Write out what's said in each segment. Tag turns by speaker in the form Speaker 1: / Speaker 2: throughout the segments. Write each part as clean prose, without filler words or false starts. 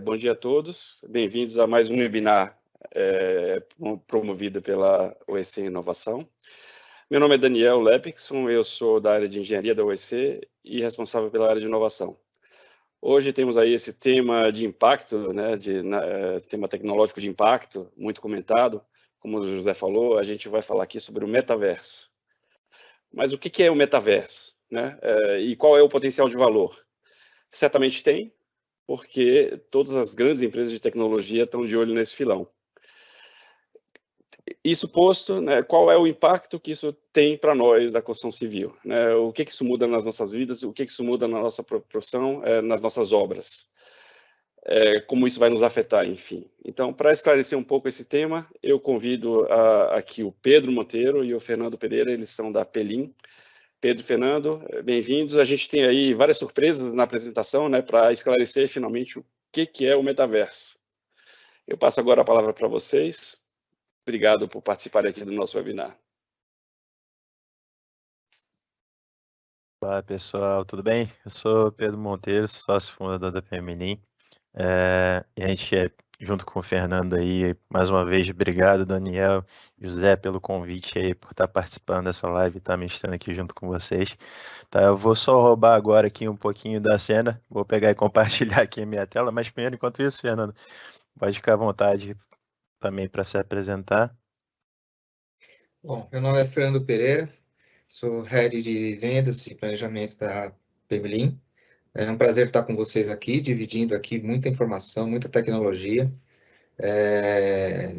Speaker 1: Bom dia a todos, bem-vindos a mais um webinar promovido pela OEC Inovação. Meu nome é Daniel Lepikson, eu sou da área de engenharia da OEC e responsável pela área de inovação. Hoje temos aí esse tema de impacto, né, tema tecnológico de impacto, muito comentado. Como o José falou, a gente vai falar aqui sobre o metaverso. Mas o que é o metaverso, né? E qual é o potencial de valor? Certamente tem, porque todas as grandes empresas de tecnologia estão de olho nesse filão. Isso posto, né, qual é o impacto que isso tem para nós da construção civil? Né? O que isso muda nas nossas vidas? O que isso muda na nossa profissão, nas nossas obras? Como isso vai nos afetar, enfim. Então, para esclarecer um pouco esse tema, eu convido aqui o Pedro Monteiro e o Fernando Pereira, eles são da Pelim. Pedro e Fernando, bem-vindos. A gente tem aí várias surpresas na apresentação, né, para esclarecer finalmente o que é o metaverso. Eu passo agora a palavra para vocês. Obrigado por participarem aqui do nosso webinar.
Speaker 2: Olá pessoal, tudo bem? Eu sou Pedro Monteiro, sócio fundador da Pelim. E a gente junto com o Fernando aí, mais uma vez, obrigado Daniel e José pelo convite aí, por estar participando dessa live e estar ministrando aqui junto com vocês. Tá, eu vou só roubar agora aqui um pouquinho da cena, vou pegar e compartilhar aqui a minha tela, mas primeiro, enquanto isso, Fernando, pode ficar à vontade também para se apresentar.
Speaker 3: Bom, meu nome é Fernando Pereira, sou Head de Vendas e Planejamento da Pelim. É um prazer estar com vocês aqui, dividindo aqui muita informação, muita tecnologia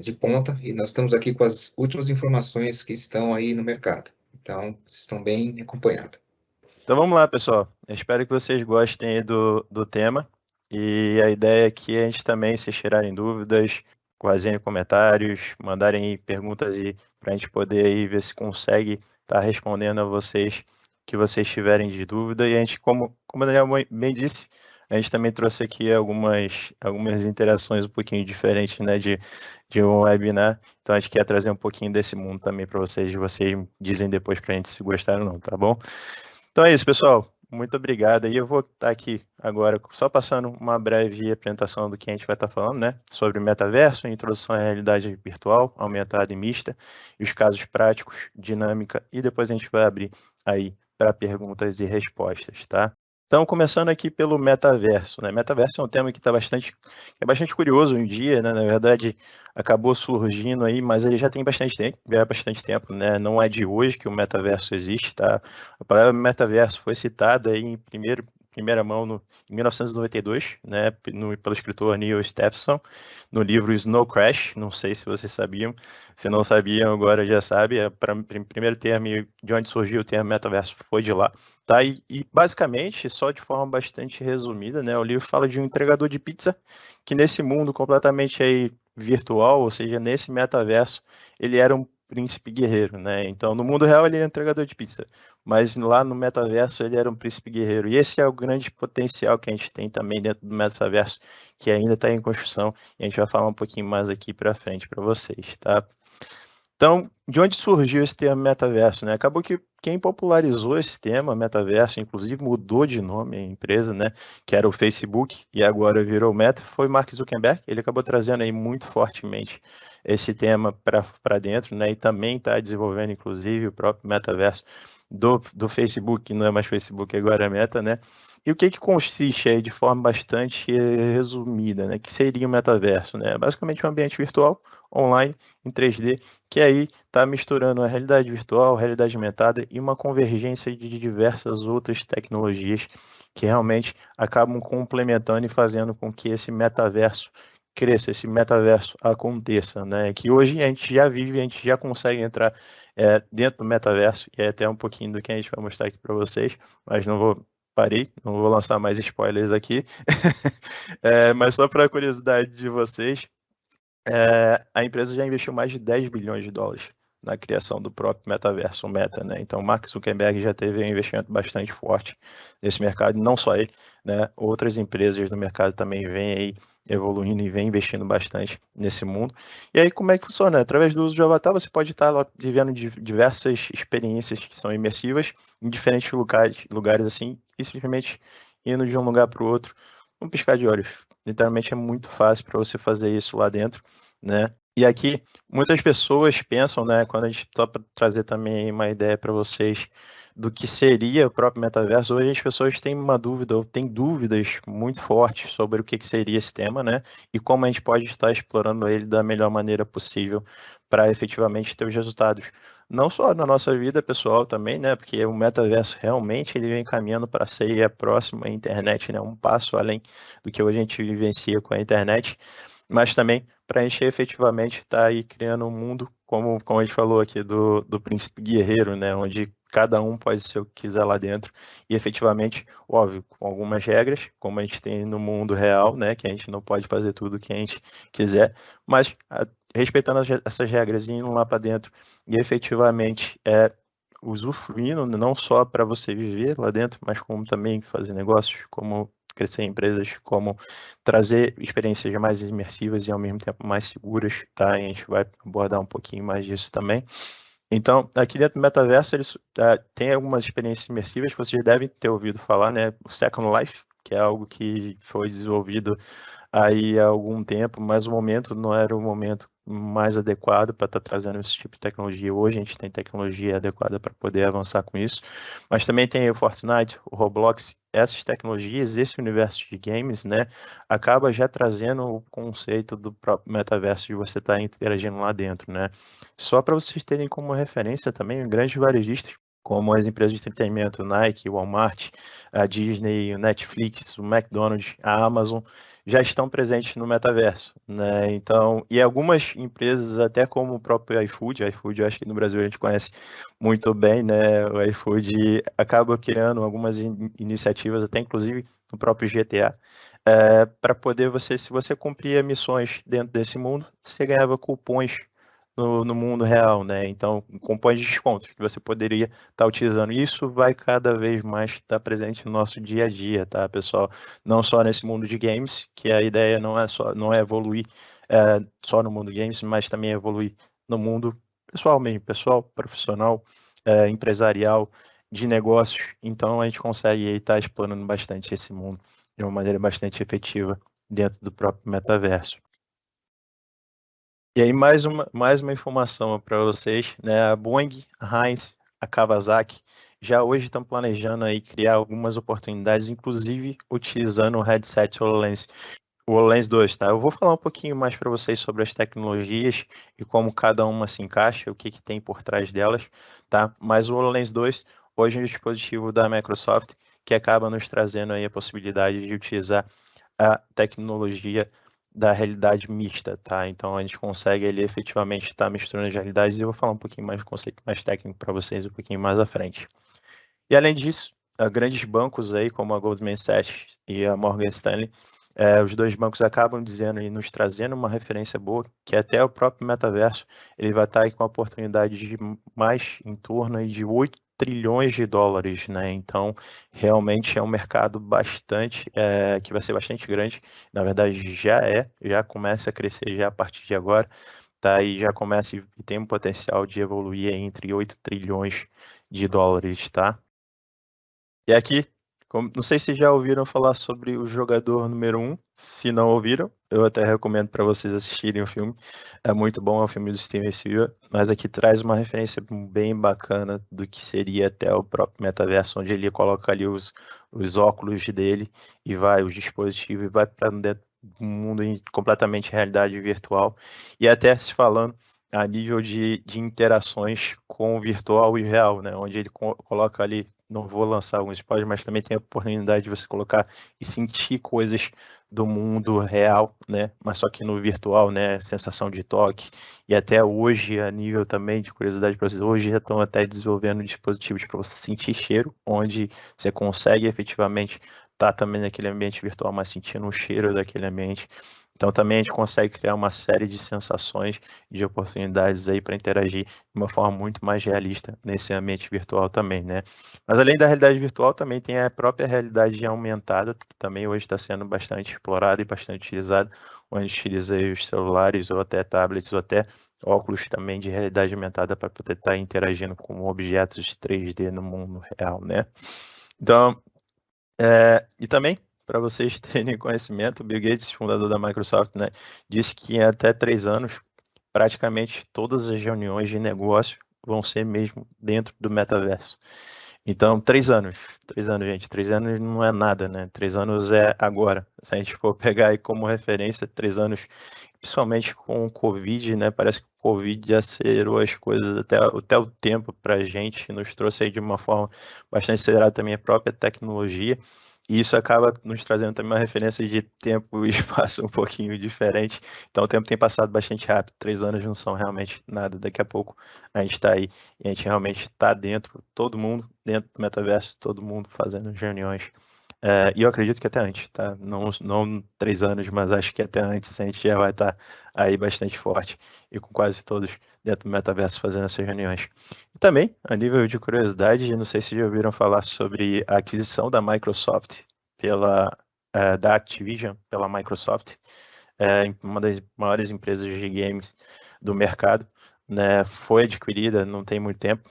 Speaker 3: de ponta, e nós estamos aqui com as últimas informações que estão aí no mercado. Então, vocês estão bem acompanhados.
Speaker 2: Então vamos lá, pessoal. Eu espero que vocês gostem aí do tema. E a ideia aqui é a gente também, se tirarem dúvidas, fazerem comentários, mandarem aí perguntas para a gente poder aí ver se consegue estar respondendo a vocês que vocês tiverem de dúvida. E a gente, como o Daniel bem disse, a gente também trouxe aqui algumas interações um pouquinho diferentes, né, de um webinar. Então a gente quer trazer um pouquinho desse mundo também para vocês. Vocês dizem depois para a gente se gostaram ou não, tá bom? Então é isso, pessoal. Muito obrigado. E eu vou estar aqui agora só passando uma breve apresentação do que a gente vai estar falando, né? Sobre o metaverso, introdução à realidade virtual, aumentada e mista, e os casos práticos, dinâmica, e depois a gente vai abrir aí para perguntas e respostas, tá? Então, começando aqui pelo metaverso, né? Metaverso é um tema que é bastante curioso hoje em dia, né? Na verdade, acabou surgindo aí, mas ele já tem bastante tempo, né? Não é de hoje que o metaverso existe, tá? A palavra metaverso foi citada aí em primeira mão em 1992, né? Pelo escritor Neil Stephenson, no livro Snow Crash. Não sei se vocês sabiam. Se não sabiam, agora já sabe. O primeiro termo de onde surgiu o termo metaverso foi de lá. Tá? E basicamente, só de forma bastante resumida, né, o livro fala de um entregador de pizza que nesse mundo completamente aí virtual, ou seja, nesse metaverso, ele era um príncipe guerreiro, né? Então, no mundo real ele era um entregador de pizza, mas lá no metaverso ele era um príncipe guerreiro. E esse é o grande potencial que a gente tem também dentro do metaverso, que ainda está em construção, e a gente vai falar um pouquinho mais aqui para frente para vocês, tá? Então, de onde surgiu esse termo metaverso, né? Acabou que quem popularizou esse tema, metaverso, inclusive mudou de nome a empresa, né? Que era o Facebook e agora virou Meta, foi Mark Zuckerberg. Ele acabou trazendo aí muito fortemente esse tema para dentro, né? E também está desenvolvendo, inclusive, o próprio metaverso do Facebook, que não é mais Facebook, agora é Meta, né? E o que consiste aí de forma bastante resumida, né? Que seria o metaverso, né? Basicamente um ambiente virtual, online, em 3D, que aí está misturando a realidade virtual, a realidade aumentada e uma convergência de diversas outras tecnologias que realmente acabam complementando e fazendo com que esse metaverso cresça, esse metaverso aconteça, né? Que hoje a gente já vive, a gente já consegue entrar dentro do metaverso, e é até um pouquinho do que a gente vai mostrar aqui para vocês, mas não vou lançar mais spoilers aqui, mas só para curiosidade de vocês, a empresa já investiu mais de 10 bilhões de dólares na criação do próprio metaverso, o Meta, né? Então, Mark Zuckerberg já teve um investimento bastante forte nesse mercado, não só ele, né? Outras empresas do mercado também vêm aí evoluindo e vêm investindo bastante nesse mundo. E aí, como é que funciona? Através do uso de avatar, você pode estar lá vivendo diversas experiências que são imersivas em diferentes lugares assim, e simplesmente indo de um lugar para o outro, um piscar de olhos. Literalmente é muito fácil para você fazer isso lá dentro, né? E aqui, muitas pessoas pensam, né, quando a gente topa trazer também uma ideia para vocês do que seria o próprio metaverso, hoje as pessoas têm uma dúvida, ou têm dúvidas muito fortes sobre o que seria esse tema, né, e como a gente pode estar explorando ele da melhor maneira possível para efetivamente ter os resultados. Não só na nossa vida pessoal também, né, porque o metaverso realmente ele vem caminhando para ser a próxima internet, né, um passo além do que hoje a gente vivencia com a internet, mas também para a gente efetivamente estar aí criando um mundo, como a gente falou aqui, do príncipe guerreiro, né, onde cada um pode ser o que quiser lá dentro, e efetivamente, óbvio, com algumas regras, como a gente tem no mundo real, né, que a gente não pode fazer tudo o que a gente quiser, mas respeitando essas regras, indo lá para dentro e efetivamente usufruindo, não só para você viver lá dentro, mas como também fazer negócios, como crescer em empresas, como trazer experiências mais imersivas e ao mesmo tempo mais seguras, tá? E a gente vai abordar um pouquinho mais disso também. Então, aqui dentro do metaverso, eles tem algumas experiências imersivas que vocês devem ter ouvido falar, né? O Second Life, que é algo que foi desenvolvido aí há algum tempo, mas o momento não era o momento mais adequado para estar trazendo esse tipo de tecnologia. Hoje a gente tem tecnologia adequada para poder avançar com isso, mas também tem o Fortnite, o Roblox, essas tecnologias, esse universo de games, né, acaba já trazendo o conceito do próprio metaverso de você estar interagindo lá dentro, né. Só para vocês terem como referência também, grandes varejistas, como as empresas de entretenimento, Nike, Walmart, a Disney, o Netflix, o McDonald's, a Amazon, já estão presentes no metaverso, né? Então, e algumas empresas, até como o próprio iFood eu acho que no Brasil a gente conhece muito bem, né? O iFood acaba criando algumas iniciativas, até inclusive no próprio GTA, para poder se você cumpria missões dentro desse mundo, você ganhava cupons no mundo real, né? Então, cupons de descontos que você poderia estar utilizando. Isso vai cada vez mais estar presente no nosso dia a dia, tá, pessoal? Não só nesse mundo de games, que a ideia não é evoluir só no mundo games, mas também evoluir no mundo pessoal mesmo, pessoal, profissional, empresarial, de negócios. Então, a gente consegue estar explorando bastante esse mundo de uma maneira bastante efetiva dentro do próprio metaverso. E aí, mais uma informação para vocês, né? A Boeing, a Heinz, a Kawasaki já hoje estão planejando aí criar algumas oportunidades, inclusive utilizando o headset HoloLens, o HoloLens 2, tá? Eu vou falar um pouquinho mais para vocês sobre as tecnologias e como cada uma se encaixa, o que tem por trás delas, tá? Mas o HoloLens 2 hoje é um dispositivo da Microsoft que acaba nos trazendo aí a possibilidade de utilizar a tecnologia da realidade mista, tá? Então a gente consegue ali efetivamente estar misturando as realidades e eu vou falar um pouquinho mais de conceito mais técnico para vocês um pouquinho mais à frente. E além disso, grandes bancos aí como a Goldman Sachs e a Morgan Stanley, os dois bancos acabam dizendo e nos trazendo uma referência boa, que até o próprio metaverso ele vai estar aí com a oportunidade de mais em torno aí de 8 trilhões de dólares, né? Então, realmente é um mercado bastante, que vai ser bastante grande. Na verdade, já começa a crescer já a partir de agora, tá? E já começa e tem um potencial de evoluir entre 8 trilhões de dólares, tá? E aqui, não sei se já ouviram falar sobre o Jogador Número 1. Se não ouviram, eu até recomendo para vocês assistirem o filme. É muito bom, é um filme do Steven Spielberg, mas aqui traz uma referência bem bacana do que seria até o próprio metaverso, onde ele coloca ali os óculos dele e vai, os dispositivos, e vai para dentro do mundo em completamente realidade virtual. E até se falando a nível de interações com o virtual e o real, né? Onde ele coloca ali, não vou lançar alguns spoilers, mas também tem a oportunidade de você colocar e sentir coisas do mundo real, né? Mas só que no virtual, né? Sensação de toque. E até hoje, a nível também de curiosidade para vocês, hoje já estão até desenvolvendo dispositivos para você sentir cheiro, onde você consegue efetivamente estar também naquele ambiente virtual, mas sentindo o cheiro daquele ambiente. Então também a gente consegue criar uma série de sensações, de oportunidades aí para interagir de uma forma muito mais realista nesse ambiente virtual também, né? Mas além da realidade virtual, também tem a própria realidade aumentada, que também hoje está sendo bastante explorada e bastante utilizada, onde a gente utiliza aí os celulares ou até tablets ou até óculos também de realidade aumentada para poder estar interagindo com objetos 3D no mundo real, né? Então, e também para vocês terem conhecimento, o Bill Gates, fundador da Microsoft, né, disse que em até 3 anos, praticamente todas as reuniões de negócio vão ser mesmo dentro do metaverso. Então, 3 anos, gente, 3 anos não é nada, né? 3 anos é agora. Se a gente for pegar aí como referência, 3 anos, principalmente com o Covid, né? Parece que o Covid já acelerou as coisas até o tempo para a gente, nos trouxe aí de uma forma bastante acelerada também a própria tecnologia. E isso acaba nos trazendo também uma referência de tempo e espaço um pouquinho diferente. Então o tempo tem passado bastante rápido. 3 anos não são realmente nada. Daqui a pouco a gente está aí e a gente realmente está dentro, todo mundo dentro do metaverso, todo mundo fazendo reuniões. E eu acredito que até antes, tá? Não 3 anos, mas acho que até antes a gente já vai estar aí bastante forte e com quase todos dentro do metaverso fazendo essas reuniões. E também, a nível de curiosidade, não sei se já ouviram falar sobre a aquisição da Microsoft da Activision pela Microsoft, uma das maiores empresas de games do mercado, né? Foi adquirida não tem muito tempo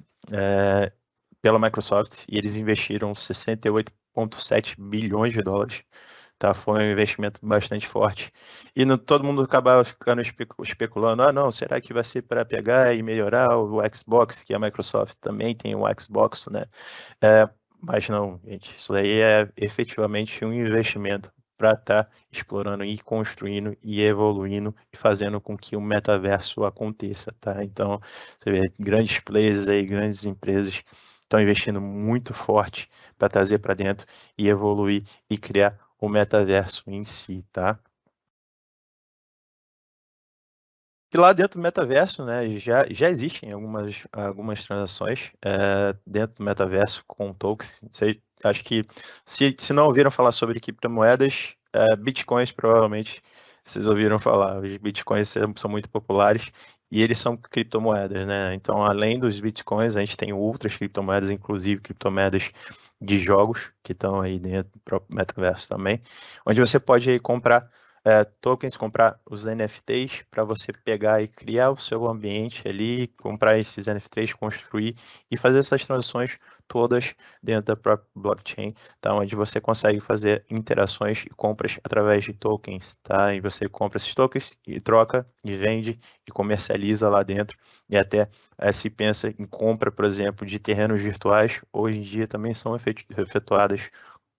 Speaker 2: pela Microsoft e eles investiram 68,7 bilhões de dólares. Tá, foi um investimento bastante forte. E todo mundo acabava ficando especulando, não, será que vai ser para pegar e melhorar o Xbox, que a Microsoft também tem o Xbox, né? Mas não, gente, isso daí é efetivamente um investimento para estar explorando e construindo e evoluindo e fazendo com que o metaverso aconteça, tá? Então, você vê grandes players aí, grandes empresas estão investindo muito forte para trazer para dentro e evoluir e criar o metaverso em si, tá? E lá dentro do metaverso, né, já existem algumas transações dentro do metaverso com tokens. Acho que se não ouviram falar sobre criptomoedas, bitcoins provavelmente vocês ouviram falar. Os bitcoins são muito populares e eles são criptomoedas, né? Então, além dos bitcoins, a gente tem outras criptomoedas, inclusive criptomoedas de jogos que estão aí dentro do próprio metaverso também, onde você pode aí comprar tokens, comprar os NFTs para você pegar e criar o seu ambiente ali, comprar esses NFTs, construir e fazer essas transações todas dentro da própria blockchain, tá? Onde você consegue fazer interações e compras através de tokens, tá? E você compra esses tokens e troca e vende e comercializa lá dentro e até se pensa em compra, por exemplo, de terrenos virtuais, hoje em dia também são efetuadas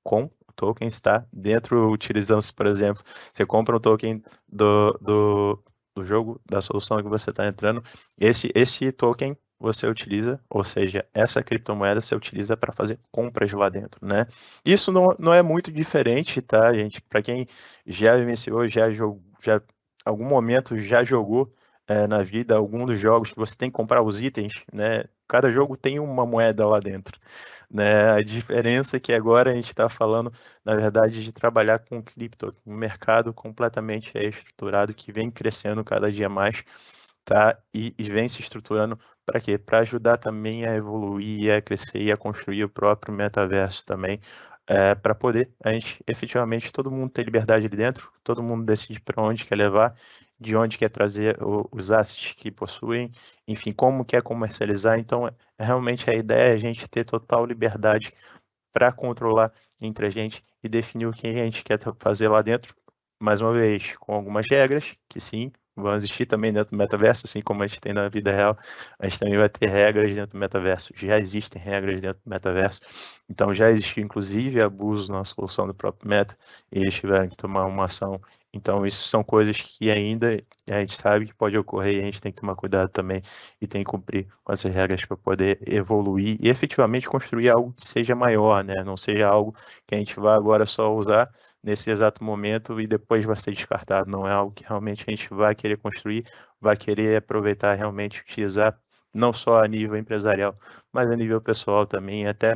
Speaker 2: com tokens, tá? Dentro, utilizando-se, por exemplo, você compra um token do jogo, da solução que você está entrando, esse token você utiliza, ou seja, essa criptomoeda você utiliza para fazer compras lá dentro, né? Isso não é muito diferente, tá, gente? Para quem já vivenciou, algum momento já jogou na vida algum dos jogos que você tem que comprar os itens, né? Cada jogo tem uma moeda lá dentro, né? A diferença é que agora a gente está falando, na verdade, de trabalhar com cripto, um mercado completamente estruturado que vem crescendo cada dia mais, tá? E vem se estruturando para quê? Para ajudar também a evoluir, a crescer e a construir o próprio metaverso também, para poder a gente efetivamente todo mundo ter liberdade ali dentro, todo mundo decide para onde quer levar, de onde quer trazer os assets que possuem, enfim, como quer comercializar. Então, realmente a ideia é a gente ter total liberdade para controlar entre a gente e definir o que a gente quer fazer lá dentro, mais uma vez, com algumas regras, que sim, vão existir também dentro do metaverso, assim como a gente tem na vida real, a gente também vai ter regras dentro do metaverso. Já existem regras dentro do metaverso, então já existiu inclusive abuso na solução do próprio meta, e eles tiveram que tomar uma ação. Então, isso são coisas que ainda a gente sabe que pode ocorrer e a gente tem que tomar cuidado também e tem que cumprir com essas regras para poder evoluir e efetivamente construir algo que seja maior, né? Não seja algo que a gente vá agora só usar nesse exato momento e depois vai ser descartado. Não é algo que realmente a gente vai querer construir, vai querer aproveitar, realmente utilizar, não só a nível empresarial, mas a nível pessoal também, até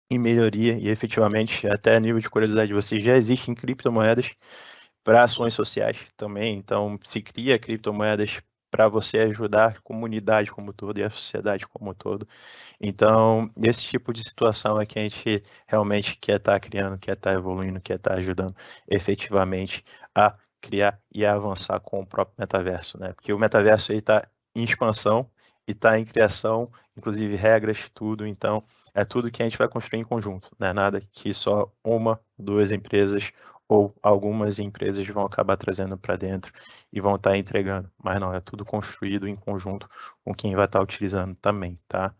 Speaker 2: em melhoria e efetivamente, até a nível de curiosidade, você já existem criptomoedas para ações sociais também, então se cria criptomoedas para você ajudar a comunidade como um todo e a sociedade como um todo. Então, esse tipo de situação é que a gente realmente quer estar criando, quer estar evoluindo, quer estar ajudando efetivamente a criar e a avançar com o próprio metaverso, né? Porque o metaverso está em expansão, e está em criação, inclusive regras, tudo. Então, é tudo que a gente vai construir em conjunto, não é nada que só uma, duas empresas ou algumas empresas vão acabar trazendo para dentro e vão estar entregando. Mas não, é tudo construído em conjunto com quem vai estar utilizando também, tá?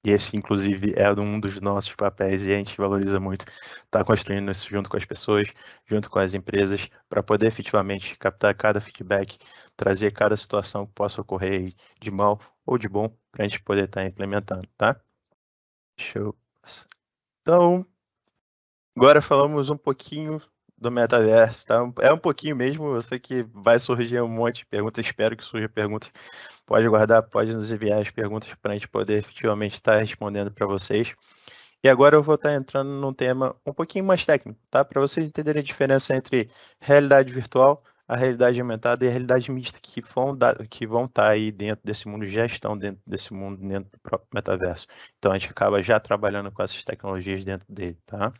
Speaker 2: E esse, inclusive, é um dos nossos papéis e a gente valoriza muito estar construindo isso junto com as pessoas, junto com as empresas, para poder efetivamente captar cada feedback, trazer cada situação que possa ocorrer de mal ou de bom, para a gente poder estar implementando, tá? Deixa eu... Então, agora falamos um pouquinho do metaverso, tá? É um pouquinho mesmo, eu sei que vai surgir um monte de perguntas, espero que surjam perguntas. Pode guardar, pode nos enviar as perguntas para a gente poder efetivamente estar respondendo para vocês. E agora eu vou estar entrando num tema um pouquinho mais técnico, tá? Para vocês entenderem a diferença entre realidade virtual, a realidade aumentada e a realidade mista que vão estar aí dentro desse mundo, já estão dentro desse mundo, dentro do próprio metaverso. Então a gente acaba já trabalhando com essas tecnologias dentro dele, tá?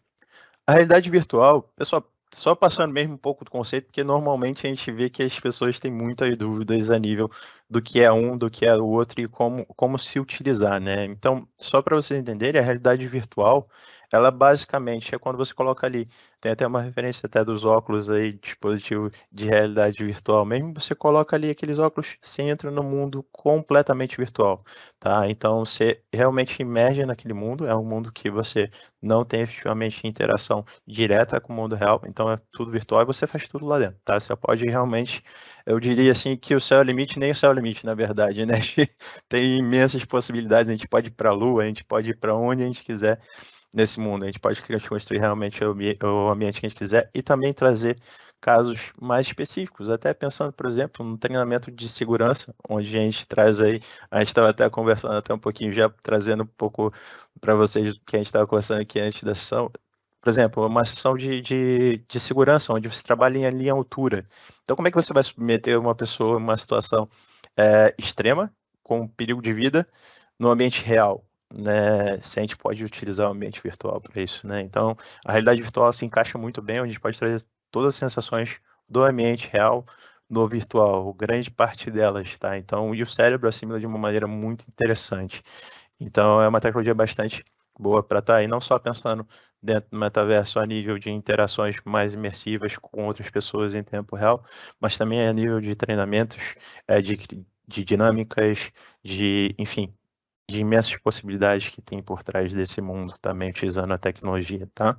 Speaker 2: A realidade virtual, pessoal, só passando mesmo um pouco do conceito, porque normalmente a gente vê que as pessoas têm muitas dúvidas a nível do que é um, do que é o outro e como se utilizar, né? Então, só para vocês entenderem, a realidade virtual, ela basicamente é quando você coloca ali, tem até uma referência até dos óculos aí, dispositivo de realidade virtual, mesmo você coloca ali aqueles óculos, você entra no mundo completamente virtual, tá? Então, você realmente emerge naquele mundo, é um mundo que você não tem efetivamente interação direta com o mundo real, então é tudo virtual e você faz tudo lá dentro, tá? Você pode realmente, eu diria assim que o céu é o limite, nem o céu é o limite, na verdade, né? Tem imensas possibilidades, a gente pode ir para a Lua, a gente pode ir para onde a gente quiser nesse mundo, a gente pode construir realmente o ambiente que a gente quiser e também trazer casos mais específicos, até pensando, por exemplo, no treinamento de segurança, onde a gente traz aí, a gente estava até conversando até um pouquinho, já trazendo um pouco para vocês que a gente estava conversando aqui antes da sessão, por exemplo, uma sessão de segurança, onde você trabalha em linha altura. Então, como é que você vai submeter uma pessoa a uma situação extrema, com perigo de vida, no ambiente real? Né, se a gente pode utilizar o ambiente virtual para isso, né? Então, a realidade virtual se encaixa muito bem, onde a gente pode trazer todas as sensações do ambiente real no virtual, grande parte delas, tá? Então, e o cérebro assimila de uma maneira muito interessante. Então, é uma tecnologia bastante boa para estar aí, não só pensando dentro do metaverso a nível de interações mais imersivas com outras pessoas em tempo real, mas também a nível de treinamentos, de dinâmicas, enfim, de imensas possibilidades que tem por trás desse mundo, também utilizando a tecnologia, tá?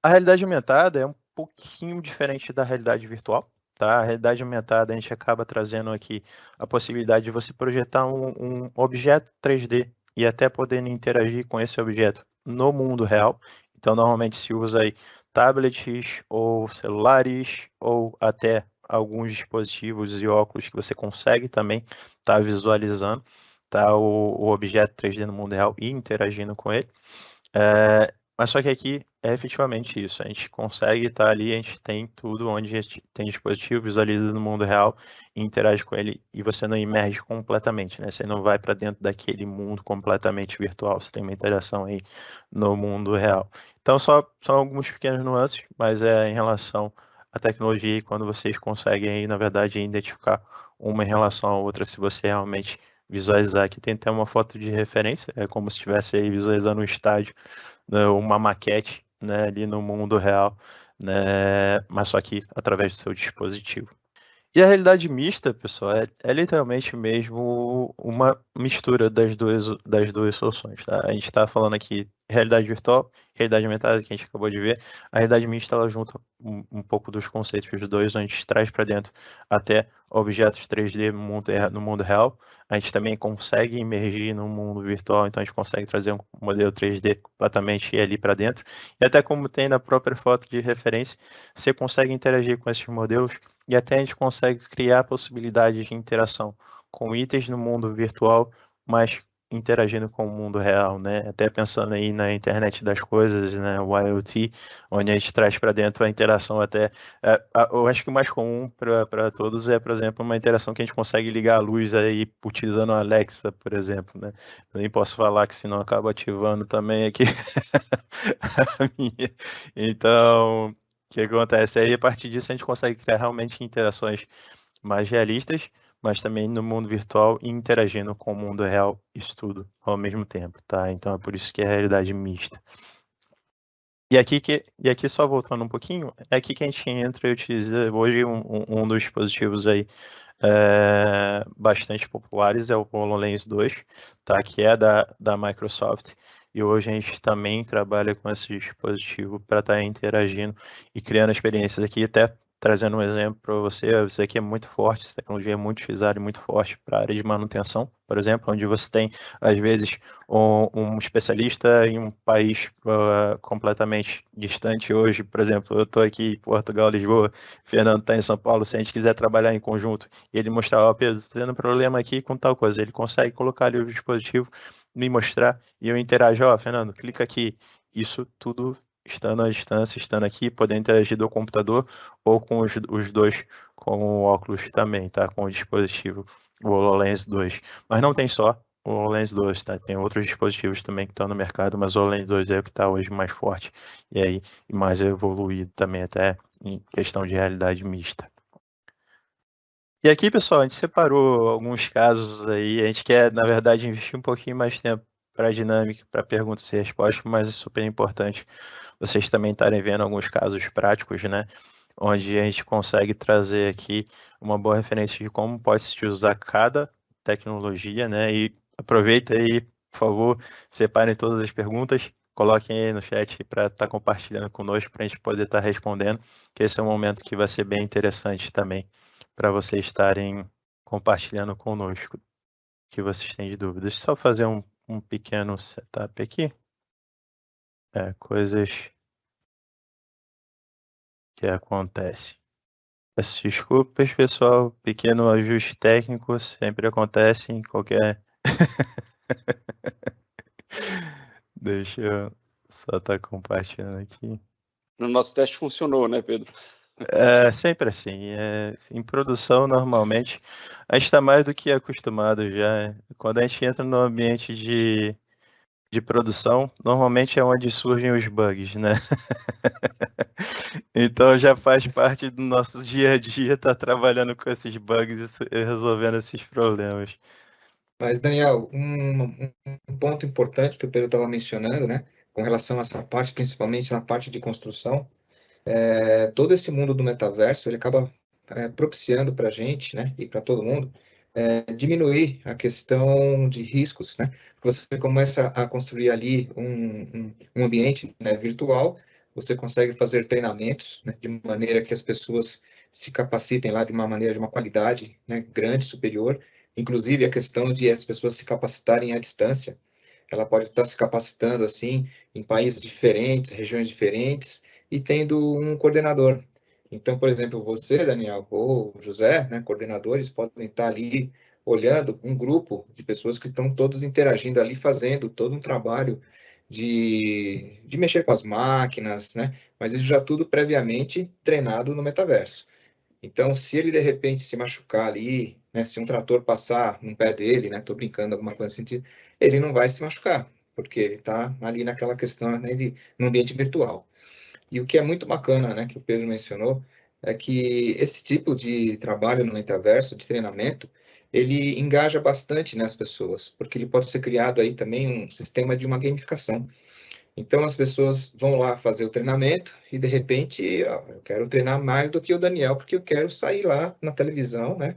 Speaker 2: A realidade aumentada é um pouquinho diferente da realidade virtual, tá? A realidade aumentada a gente acaba trazendo aqui a possibilidade de você projetar um objeto 3D e até poder interagir com esse objeto no mundo real. Então, normalmente se usa aí tablets ou celulares ou até alguns dispositivos e óculos que você consegue também estar visualizando, tá? O objeto 3D no mundo real e interagindo com ele. Mas só que aqui é efetivamente isso. A gente consegue estar ali, a gente tem tudo onde a gente tem dispositivo, visualiza no mundo real e interage com ele e você não emerge completamente, né? Você não vai para dentro daquele mundo completamente virtual, você tem uma interação aí no mundo real. Então são alguns pequenos nuances, mas é em relação à tecnologia e quando vocês conseguem aí, na verdade, identificar uma em relação à outra, se você realmente visualizar. Aqui tem até uma foto de referência, é como se estivesse aí visualizando um estádio, né, uma maquete, né, ali no mundo real, né, mas só que através do seu dispositivo. E a realidade mista, pessoal, é literalmente mesmo uma mistura das duas soluções, tá? A gente está falando aqui realidade virtual, realidade aumentada, que a gente acabou de ver. A realidade mista, ela junta um pouco dos conceitos dos dois, onde a gente traz para dentro até objetos 3D no mundo real. A gente também consegue emergir no mundo virtual, então a gente consegue trazer um modelo 3D completamente ali para dentro. E até como tem na própria foto de referência, você consegue interagir com esses modelos e até a gente consegue criar possibilidades de interação com itens no mundo virtual, mas interagindo com o mundo real, né? Até pensando aí na internet das coisas, né? O IoT, onde a gente traz para dentro a interação até... eu acho que o mais comum para todos é, por exemplo, uma interação que a gente consegue ligar a luz aí utilizando a Alexa, por exemplo, né? Eu nem posso falar que senão acaba ativando também aqui a minha. Então, o que acontece? Aí, a partir disso, a gente consegue criar realmente interações mais realistas, mas também no mundo virtual e interagindo com o mundo real, isso tudo ao mesmo tempo, tá? Então é por isso que é a realidade mista. E aqui só voltando um pouquinho, é aqui que a gente entra e utiliza hoje um dos dispositivos aí bastante populares, é o HoloLens 2, tá? Que é da Microsoft. E hoje a gente também trabalha com esse dispositivo para estar interagindo e criando experiências aqui, até trazendo um exemplo para você. Isso aqui é muito forte, essa tecnologia é muito utilizada e muito forte para a área de manutenção, por exemplo, onde você tem, às vezes, um especialista em um país completamente distante hoje. Por exemplo, eu estou aqui em Portugal, Lisboa, Fernando está em São Paulo. Se a gente quiser trabalhar em conjunto e ele mostrar, ó, Pedro, estou tendo problema aqui com tal coisa, ele consegue colocar ali o dispositivo, me mostrar e eu interajo, ó, Fernando, clica aqui. Isso tudo estando à distância, estando aqui, podendo interagir do computador ou com os dois, com o óculos também, tá? Com o dispositivo, o HoloLens 2. Mas não tem só o HoloLens 2, tá? Tem outros dispositivos também que estão no mercado, mas o HoloLens 2 é o que está hoje mais forte e aí mais evoluído também até em questão de realidade mista. E aqui, pessoal, a gente separou alguns casos aí. A gente quer, na verdade, investir um pouquinho mais de tempo para a dinâmica, para perguntas e respostas, mas é super importante vocês também estarem vendo alguns casos práticos, né? Onde a gente consegue trazer aqui uma boa referência de como pode se usar cada tecnologia, né? E aproveita aí, por favor, separem todas as perguntas, coloquem aí no chat para estar compartilhando conosco, para a gente poder estar respondendo, que esse é um momento que vai ser bem interessante também para vocês estarem compartilhando conosco o que vocês têm de dúvidas. Deixa eu só fazer um pequeno setup aqui. Coisas que acontecem. Peço desculpas, pessoal. Pequeno ajuste técnico sempre acontece em qualquer. Deixa eu só estar compartilhando aqui.
Speaker 1: No nosso teste funcionou, né, Pedro?
Speaker 2: É sempre assim. Em produção, normalmente, a gente está mais do que acostumado já. Quando a gente entra no ambiente de produção, normalmente é onde surgem os bugs, né? Então já faz parte do nosso dia a dia estar trabalhando com esses bugs e resolvendo esses problemas.
Speaker 3: Mas, Daniel, um ponto importante que o Pedro estava mencionando, né, com relação a essa parte, principalmente na parte de construção, todo esse mundo do metaverso, ele acaba propiciando para a gente, né, e para todo mundo, diminuir a questão de riscos, né? Você começa a construir ali um ambiente, né, virtual, você consegue fazer treinamentos, né, de maneira que as pessoas se capacitem lá de uma maneira, de uma qualidade, né, grande, superior, inclusive a questão de as pessoas se capacitarem à distância. Ela pode estar se capacitando assim em países diferentes, regiões diferentes, e tendo um coordenador. Então, por exemplo, você, Daniel, ou José, né, coordenadores, podem estar ali olhando um grupo de pessoas que estão todos interagindo ali, fazendo todo um trabalho de mexer com as máquinas, né? Mas isso já tudo previamente treinado no metaverso. Então, se ele de repente se machucar ali, né, se um trator passar no pé dele, né, tô brincando, alguma coisa assim, ele não vai se machucar, porque ele está ali naquela questão, né, no ambiente virtual. E o que é muito bacana, né, que o Pedro mencionou, é que esse tipo de trabalho no metaverso, de treinamento, ele engaja bastante, né, as pessoas, porque ele pode ser criado aí também um sistema de uma gamificação. Então, as pessoas vão lá fazer o treinamento e, de repente, ó, eu quero treinar mais do que o Daniel, porque eu quero sair lá na televisão, né,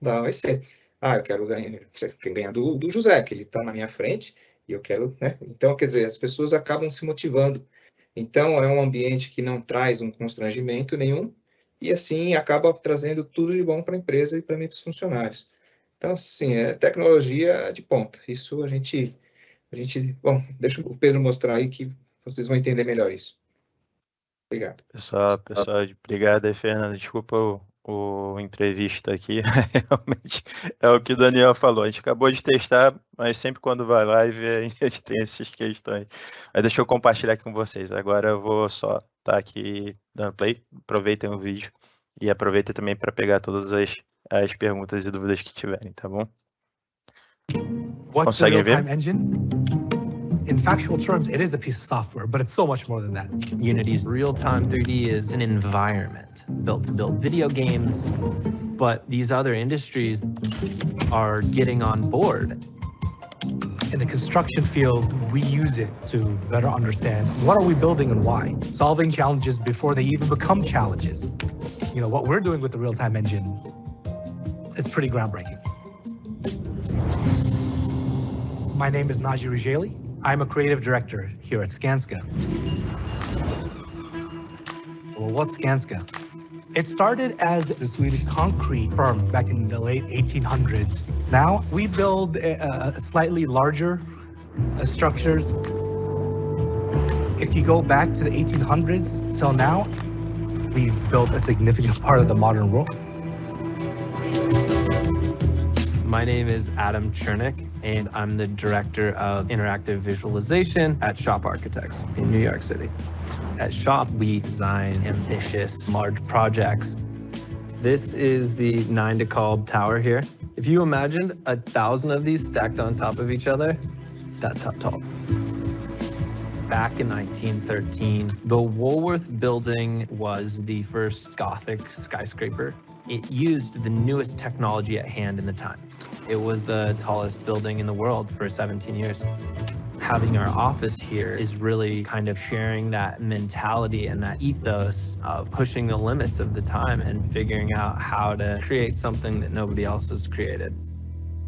Speaker 3: da OEC. Eu quero ganhar do José, que ele está na minha frente, e eu quero, né? Então, quer dizer, as pessoas acabam se motivando. Então, é um ambiente que não traz um constrangimento nenhum, e assim acaba trazendo tudo de bom para a empresa e para mim, para os funcionários. Então, assim, é tecnologia de ponta. Isso a gente... Bom, deixa o Pedro mostrar aí que vocês vão entender melhor isso. Obrigado.
Speaker 2: Pessoal, obrigado aí, Fernando. Desculpa o imprevisto aqui. Realmente é o que o Daniel falou. A gente acabou de testar, mas sempre quando vai live a gente tem essas questões. Mas deixa eu compartilhar com vocês. Agora eu vou só estar aqui dando play. Aproveitem o vídeo e aproveitem também para pegar todas as perguntas e dúvidas que tiverem, tá bom?
Speaker 4: What's the real-time engine? In factual terms, it is a piece of software, but it's so much more than that.
Speaker 5: Unity's real-time 3D is an environment built to build video games, but these other industries are getting on board.
Speaker 4: In the construction field, we use it to better understand what are we building and why. Solving challenges before they even become challenges. You know, what we're doing with the real-time engine is pretty groundbreaking. My name is Naji Rijeli. I'm a creative director here at Skanska. Well, what's Skanska? It started as a Swedish concrete firm back in the late 1800s. Now we build slightly larger structures. If you go back to the 1800s till now, we've built a significant part of the modern world.
Speaker 5: My name is Adam Chernick, and I'm the Director of Interactive Visualization at Shop Architects in New York City. At Shop, we design ambitious, large projects. This is the 9 de Kalb Tower here. If you imagined 1,000 of these stacked on top of each other, that's how tall. Back in 1913, the Woolworth Building was the first Gothic skyscraper. It used the newest technology at hand in the time. It was the tallest building in the world for 17 years. Having our office here is really kind of sharing that mentality and that ethos of pushing the limits of the time and figuring out how to create something that nobody else has created.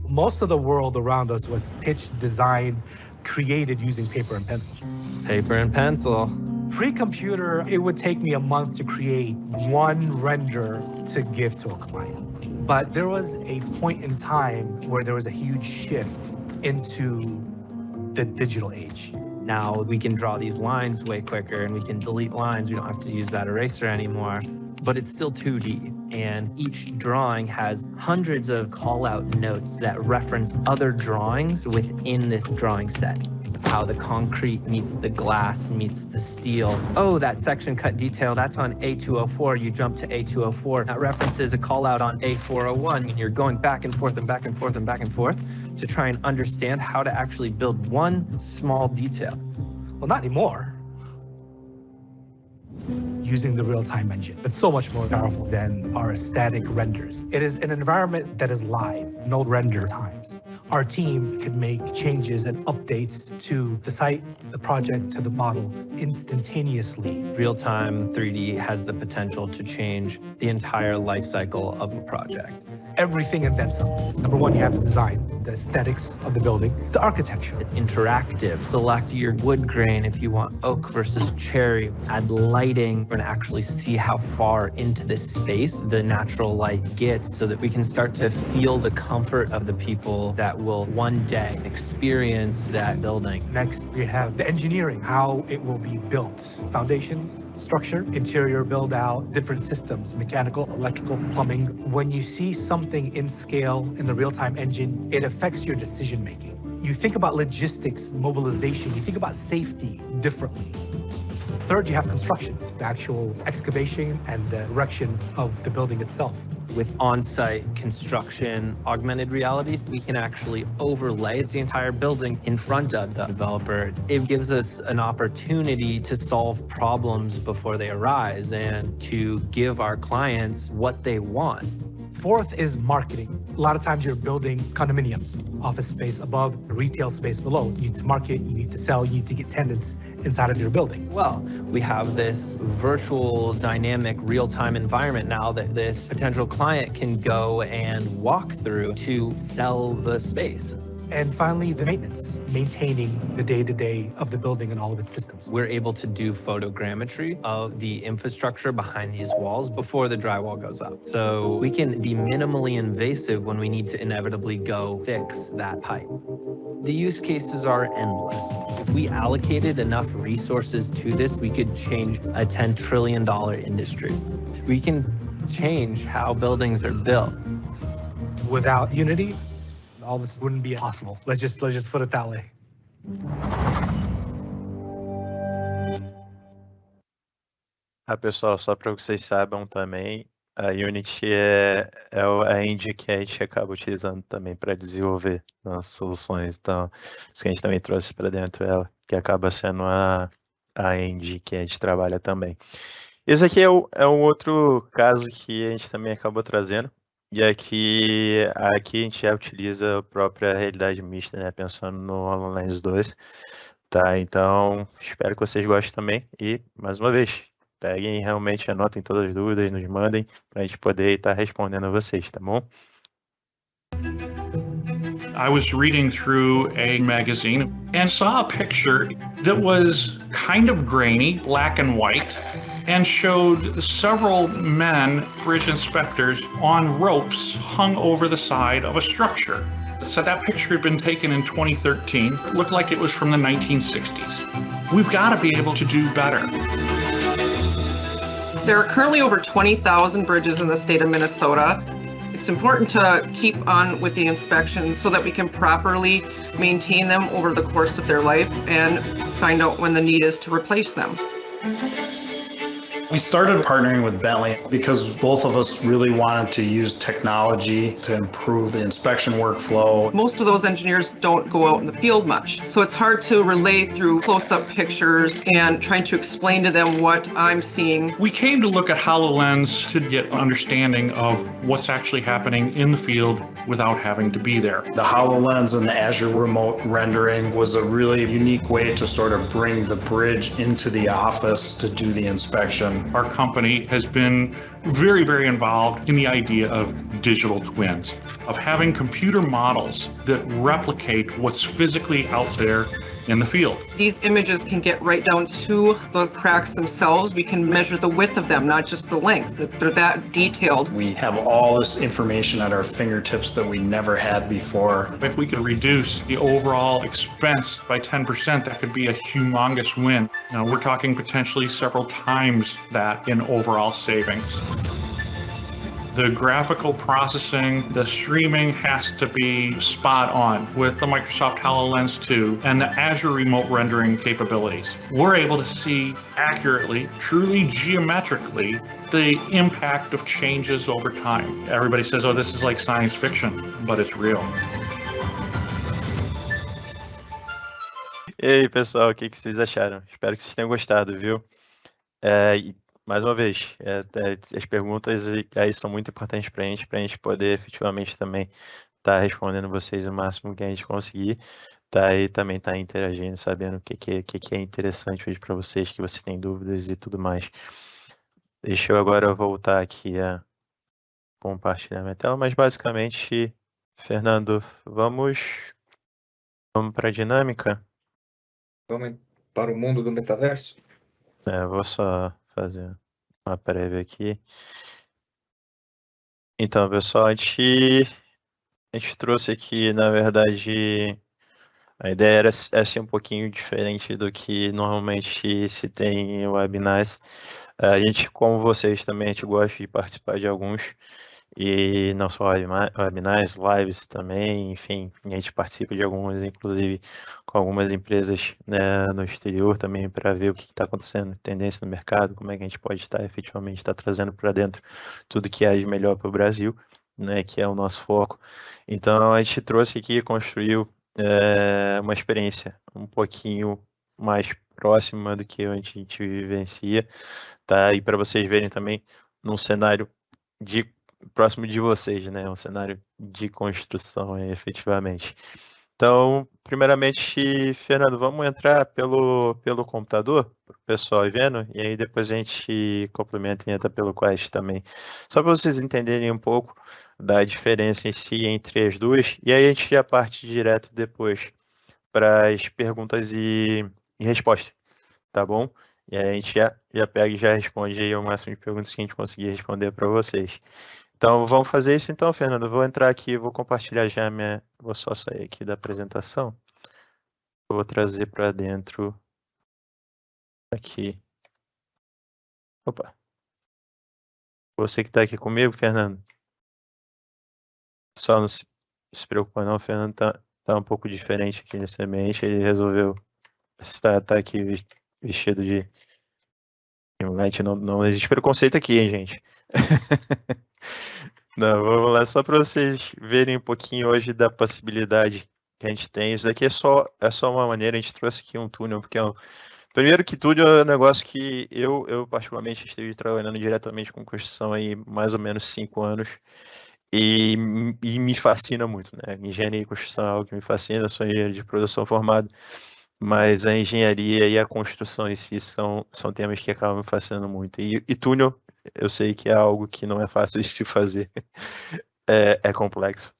Speaker 4: Most of the world around us was pitched, designed, created using paper and pencil.
Speaker 5: Paper and pencil.
Speaker 4: Pre-computer, it would take me a month to create one render to give to a client. But there was a point in time where there was a huge shift into the digital age.
Speaker 5: Now we can draw these lines way quicker and we can delete lines. We don't have to use that eraser anymore, but it's still 2D. And each drawing has hundreds of call-out notes that reference other drawings within this drawing set. How the concrete meets the glass, meets the steel. Oh, that section cut detail, that's on A204. You jump to A204. That references a call out on A401, and you're going back and forth and back and forth and back and forth to try and understand how to actually build one small detail.
Speaker 4: Well, not anymore. Using the real-time engine. It's so much more powerful than our static renders. It is an environment that is live, no render times. Our team could make changes and updates to the site, the project, to the model instantaneously.
Speaker 5: Real-time 3D has the potential to change the entire life cycle of a project.
Speaker 4: Everything and then some. Number one, you have to design the aesthetics of the building, the architecture.
Speaker 5: It's interactive. Select your wood grain if you want oak versus cherry. Add lighting and actually see how far into this space the natural light gets so that we can start to feel the comfort of the people that will one day experience that building.
Speaker 4: Next, we have the engineering, how it will be built. Foundations, structure, interior build out, different systems, mechanical, electrical, plumbing. When you see something in scale in the real-time engine, it affects your decision making. You think about logistics, mobilization, you think about safety differently. Third, you have construction, the actual excavation and the erection of the building itself.
Speaker 5: With on-site construction, augmented reality, we can actually overlay the entire building in front of the developer. It gives us an opportunity to solve problems before they arise and to give our clients what they want.
Speaker 4: Fourth is marketing. A lot of times you're building condominiums, office space above, retail space below. You need to market, you need to sell, you need to get tenants inside of your building.
Speaker 5: Well, we have this virtual, dynamic, real-time environment now that this potential client can go and walk through to sell the space.
Speaker 4: And finally, the maintenance, maintaining the day-to-day of the building and all of its systems.
Speaker 5: We're able to do photogrammetry of the infrastructure behind these walls before the drywall goes up. So we can be minimally invasive when we need to inevitably go fix that pipe. The use cases are endless. If we allocated enough resources to this, we could change a $10 trillion industry. We can change how buildings are built.
Speaker 4: Without Unity, all this wouldn't be possible. Let's just put it that way.
Speaker 2: Pessoal, só para vocês saibam também, a Unity é a engine que a gente acaba utilizando também para desenvolver nossas soluções. Então, isso que a gente também trouxe para dentro dela, que acaba sendo a engine que a gente trabalha também. Esse aqui é um outro caso que a gente também acabou trazendo, E aqui a gente já utiliza a própria realidade mista, né? Pensando no HoloLens 2. Tá, então espero que vocês gostem também. E, mais uma vez, peguem e realmente anotem todas as dúvidas, nos mandem para a gente poder estar respondendo a vocês, tá bom?
Speaker 6: I was reading through a magazine and saw a picture that was kind of grainy, black and white, and showed several men, bridge inspectors, on ropes hung over the side of a structure. So that picture had been taken in 2013. It looked like it was from the 1960s. We've got to be able to do better.
Speaker 7: There are currently over 20,000 bridges in the state of Minnesota. It's important to keep on with the inspections so that we can properly maintain them over the course of their life and find out when the need is to replace them.
Speaker 8: We started partnering with Bentley because both of us really wanted to use technology to improve the inspection workflow.
Speaker 7: Most of those engineers don't go out in the field much, so it's hard to relay through close-up pictures and trying to explain to them what I'm seeing.
Speaker 6: We came to look at HoloLens to get an understanding of what's actually happening in the field without having to be there.
Speaker 8: The HoloLens and the Azure remote rendering was a really unique way to sort of bring the bridge into the office to do the inspection.
Speaker 6: Our company has been very, very involved in the idea of digital twins, of having computer models that replicate what's physically out there in the field.
Speaker 7: These images can get right down to the cracks themselves. We can measure the width of them, not just the length. They're that detailed.
Speaker 8: We have all this information at our fingertips that we never had before.
Speaker 6: If we could reduce the overall expense by 10%, that could be a humongous win. Now, we're talking potentially several times that in overall savings. The graphical processing, the streaming has to be spot on with the Microsoft HoloLens 2 and the Azure remote rendering capabilities. We're able to see accurately, truly geometrically, the impact of changes over time. Everybody says, oh, this is like science fiction, but it's real.
Speaker 2: E aí, pessoal, o que vocês acharam? Espero que vocês tenham gostado, viu? Mais uma vez, as perguntas aí são muito importantes para a gente poder efetivamente também estar respondendo vocês o máximo que a gente conseguir, tá? E também estar interagindo, sabendo o que é interessante hoje para vocês, que vocês têm dúvidas e tudo mais. Deixa eu agora voltar aqui a compartilhar minha tela, mas basicamente, Fernando, vamos para a dinâmica?
Speaker 3: Vamos para o mundo do metaverso?
Speaker 2: Vou só fazer uma prévia aqui. Então, pessoal, a gente trouxe aqui, na verdade, a ideia era ser um pouquinho diferente do que normalmente se tem em webinars. A gente, como vocês também, a gente gosta de participar de alguns, e não só webinars, lives também, enfim, a gente participa de algumas, inclusive com algumas empresas, né, no exterior também, para ver o que está acontecendo, tendência no mercado, como é que a gente pode estar efetivamente trazendo para dentro tudo que há de melhor para o Brasil, né, que é o nosso foco. Então a gente trouxe aqui e construiu uma experiência um pouquinho mais próxima do que a gente vivencia, tá? E para vocês verem também num cenário próximo de vocês, né? Um cenário de construção, efetivamente. Então, primeiramente, Fernando, vamos entrar pelo computador, para o pessoal ir vendo, e aí depois a gente complementa e entra pelo Quest também. Só para vocês entenderem um pouco da diferença em si entre as duas, e aí a gente já parte direto depois para as perguntas e respostas, tá bom? E aí a gente já pega e já responde aí o máximo de perguntas que a gente conseguir responder para vocês. Então, vamos fazer isso então, Fernando. Vou entrar aqui, vou compartilhar já Vou só sair aqui da apresentação. Vou trazer para dentro aqui. Opa. Você que está aqui comigo, Fernando. Só não se preocupa não, o Fernando tá um pouco diferente aqui nesse ambiente. Ele resolveu estar aqui vestido de moleque. Não existe preconceito aqui, hein, gente? Não, vamos lá, só para vocês verem um pouquinho hoje da possibilidade que a gente tem. Isso daqui é só uma maneira, a gente trouxe aqui um túnel, porque primeiro que tudo é um negócio que eu particularmente estive trabalhando diretamente com construção aí mais ou menos 5 anos, E me fascina muito, né? Engenharia e construção é algo que me fascina, eu sou engenheiro de produção formado, mas a engenharia e a construção em si são temas que acabam me fascinando muito. E túnel, eu sei que é algo que não é fácil de se fazer, é complexo.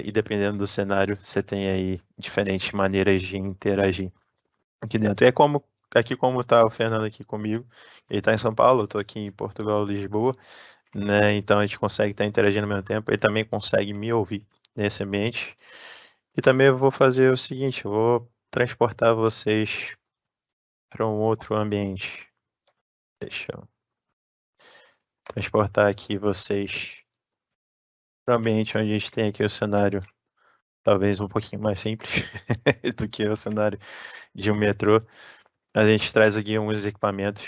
Speaker 2: E dependendo do cenário, você tem aí diferentes maneiras de interagir aqui dentro. É como tá o Fernando aqui comigo, ele está em São Paulo, eu estou aqui em Portugal, Lisboa, né? Então a gente consegue estar interagindo ao mesmo tempo, ele também consegue me ouvir nesse ambiente. E também eu vou fazer o seguinte, eu vou transportar vocês para um outro ambiente. Deixa eu transportar aqui vocês para um ambiente onde a gente tem aqui o cenário talvez um pouquinho mais simples do que o cenário de um metrô. A gente traz aqui alguns equipamentos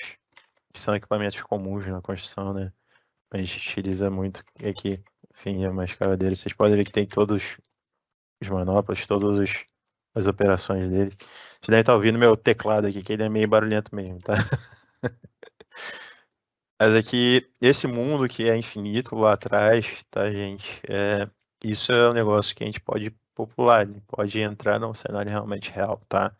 Speaker 2: que são equipamentos comuns na construção, né? A gente utiliza muito aqui, enfim, é uma escavadeira. Vocês podem ver que tem todos os manoplas, todas as operações dele. Vocês devem estar ouvindo meu teclado aqui, que ele é meio barulhento mesmo, tá? Mas aqui, esse mundo que é infinito lá atrás, tá, gente? Isso é um negócio que a gente pode popular, ele pode entrar num cenário realmente real, tá?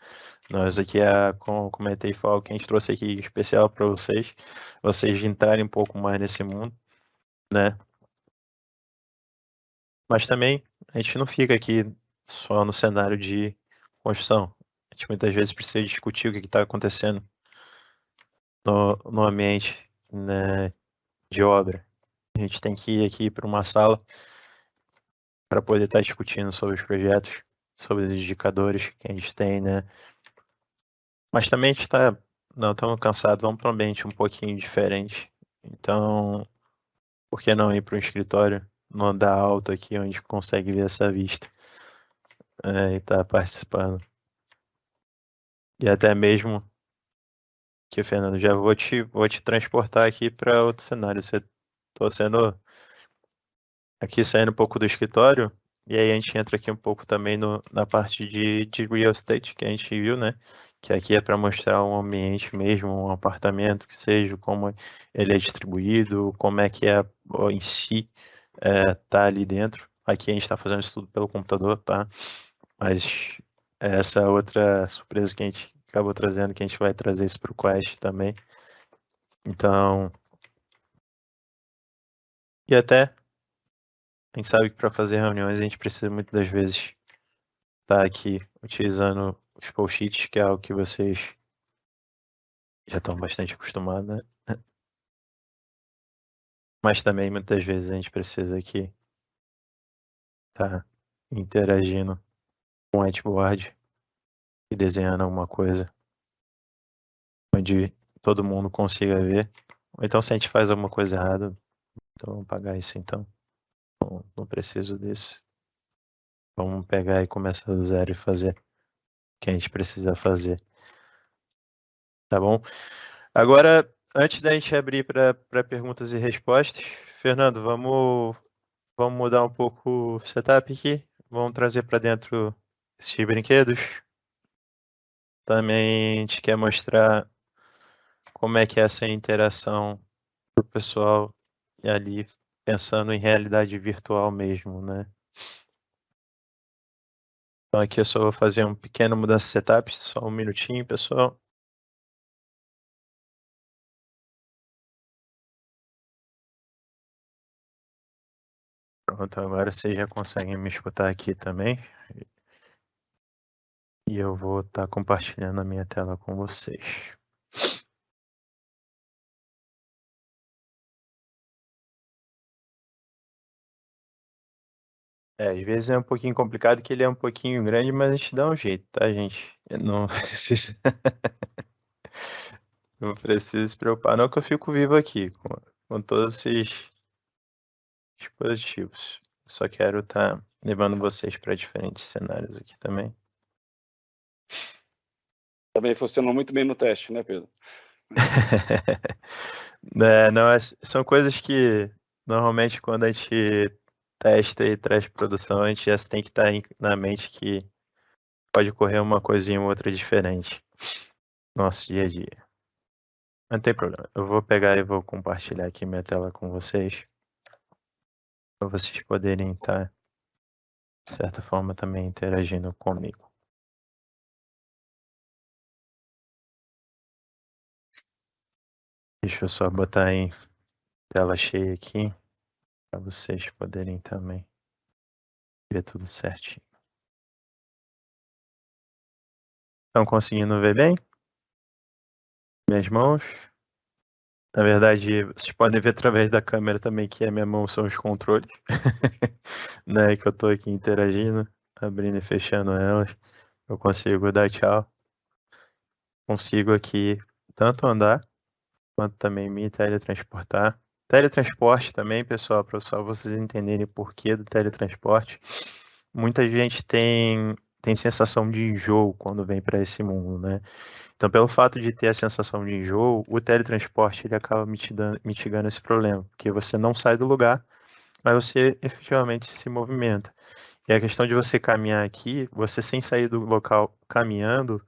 Speaker 2: Nós aqui, como comentei, foi algo que a gente trouxe aqui especial para vocês entrarem um pouco mais nesse mundo, né? Mas também a gente não fica aqui só no cenário de construção. A gente muitas vezes precisa discutir o que está acontecendo no ambiente, né, de obra. A gente tem que ir aqui para uma sala para poder estar discutindo sobre os projetos, sobre os indicadores que a gente tem, né? Mas também a gente está, não, estamos cansados, vamos para um ambiente um pouquinho diferente. Então, por que não ir para um escritório, no andar alto aqui, onde consegue ver essa vista e estar participando? E até mesmo que, Fernando, já vou te transportar aqui para outro cenário. Estou sendo aqui saindo um pouco do escritório, e aí a gente entra aqui um pouco também na parte de real estate que a gente viu, né? Que aqui é para mostrar um ambiente mesmo, um apartamento que seja, como ele é distribuído, como é que é em si tá ali dentro. Aqui a gente está fazendo isso tudo pelo computador, tá? Mas essa outra surpresa que a gente acabou trazendo, que a gente vai trazer isso para o Quest também. Então, e até, a gente sabe que para fazer reuniões a gente precisa muitas das vezes estar aqui utilizando os post-its, que é algo que vocês já estão bastante acostumados, né? Mas também muitas vezes a gente precisa aqui estar interagindo com o whiteboard e desenhando alguma coisa onde todo mundo consiga ver. Ou então se a gente faz alguma coisa errada, então vamos apagar isso então. Não preciso disso. Vamos pegar e começar do zero e fazer o que a gente precisa fazer. Tá bom? Agora, antes da gente abrir para perguntas e respostas, Fernando, vamos mudar um pouco o setup aqui. Vamos trazer para dentro esses brinquedos. Também a gente quer mostrar como é que é essa interação para o pessoal ali pensando em realidade virtual mesmo, né? Então aqui eu só vou fazer um pequeno mudança de setup, só um minutinho, pessoal. Pronto, agora vocês já conseguem me escutar aqui também. E eu vou estar compartilhando a minha tela com vocês. Às vezes é um pouquinho complicado, que ele é um pouquinho grande, mas a gente dá um jeito, tá, gente? Não precisa, não precisa se preocupar, não, que eu fico vivo aqui com todos esses dispositivos. Só quero estar levando vocês para diferentes cenários aqui também.
Speaker 1: Também funcionou muito bem no teste, né, Pedro?
Speaker 2: Não, são coisas que normalmente quando a gente testa e traz produção, a gente já tem que estar na mente que pode ocorrer uma coisinha ou outra diferente no nosso dia a dia. Não tem problema. Eu vou pegar e vou compartilhar aqui minha tela com vocês. para vocês poderem estar, de certa forma, também interagindo comigo. Deixa eu só botar em tela cheia aqui, para vocês poderem também ver tudo certinho. Estão conseguindo ver bem? Minhas mãos? Na verdade, vocês podem ver através da câmera também que a minha mão são os controles. Né, que eu estou aqui interagindo, abrindo e fechando elas. Eu consigo dar tchau. Consigo aqui tanto andar, quanto também me teletransportar. Teletransporte também, pessoal, para só vocês entenderem o porquê do teletransporte. Muita gente tem sensação de enjoo quando vem para esse mundo, né? Então, pelo fato de ter a sensação de enjoo, o teletransporte ele acaba mitigando esse problema, porque você não sai do lugar, mas você efetivamente se movimenta. E a questão de você caminhar aqui, você sem sair do local caminhando,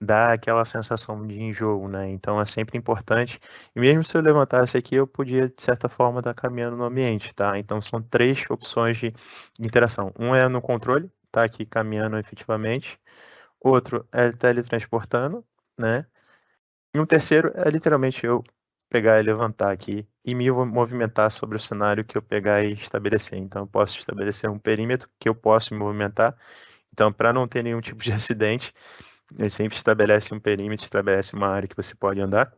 Speaker 2: dá aquela sensação de enjoo, né? Então é sempre importante. E mesmo se eu levantasse aqui, eu podia, de certa forma, estar caminhando no ambiente, tá? Então são 3 opções de interação. Um é no controle, tá aqui caminhando efetivamente. Outro é teletransportando, né? E um terceiro é literalmente eu pegar e levantar aqui e me movimentar sobre o cenário que eu pegar e estabelecer. Então eu posso estabelecer um perímetro que eu posso me movimentar. Então, para não ter nenhum tipo de acidente, ele sempre estabelece um perímetro, estabelece uma área que você pode andar.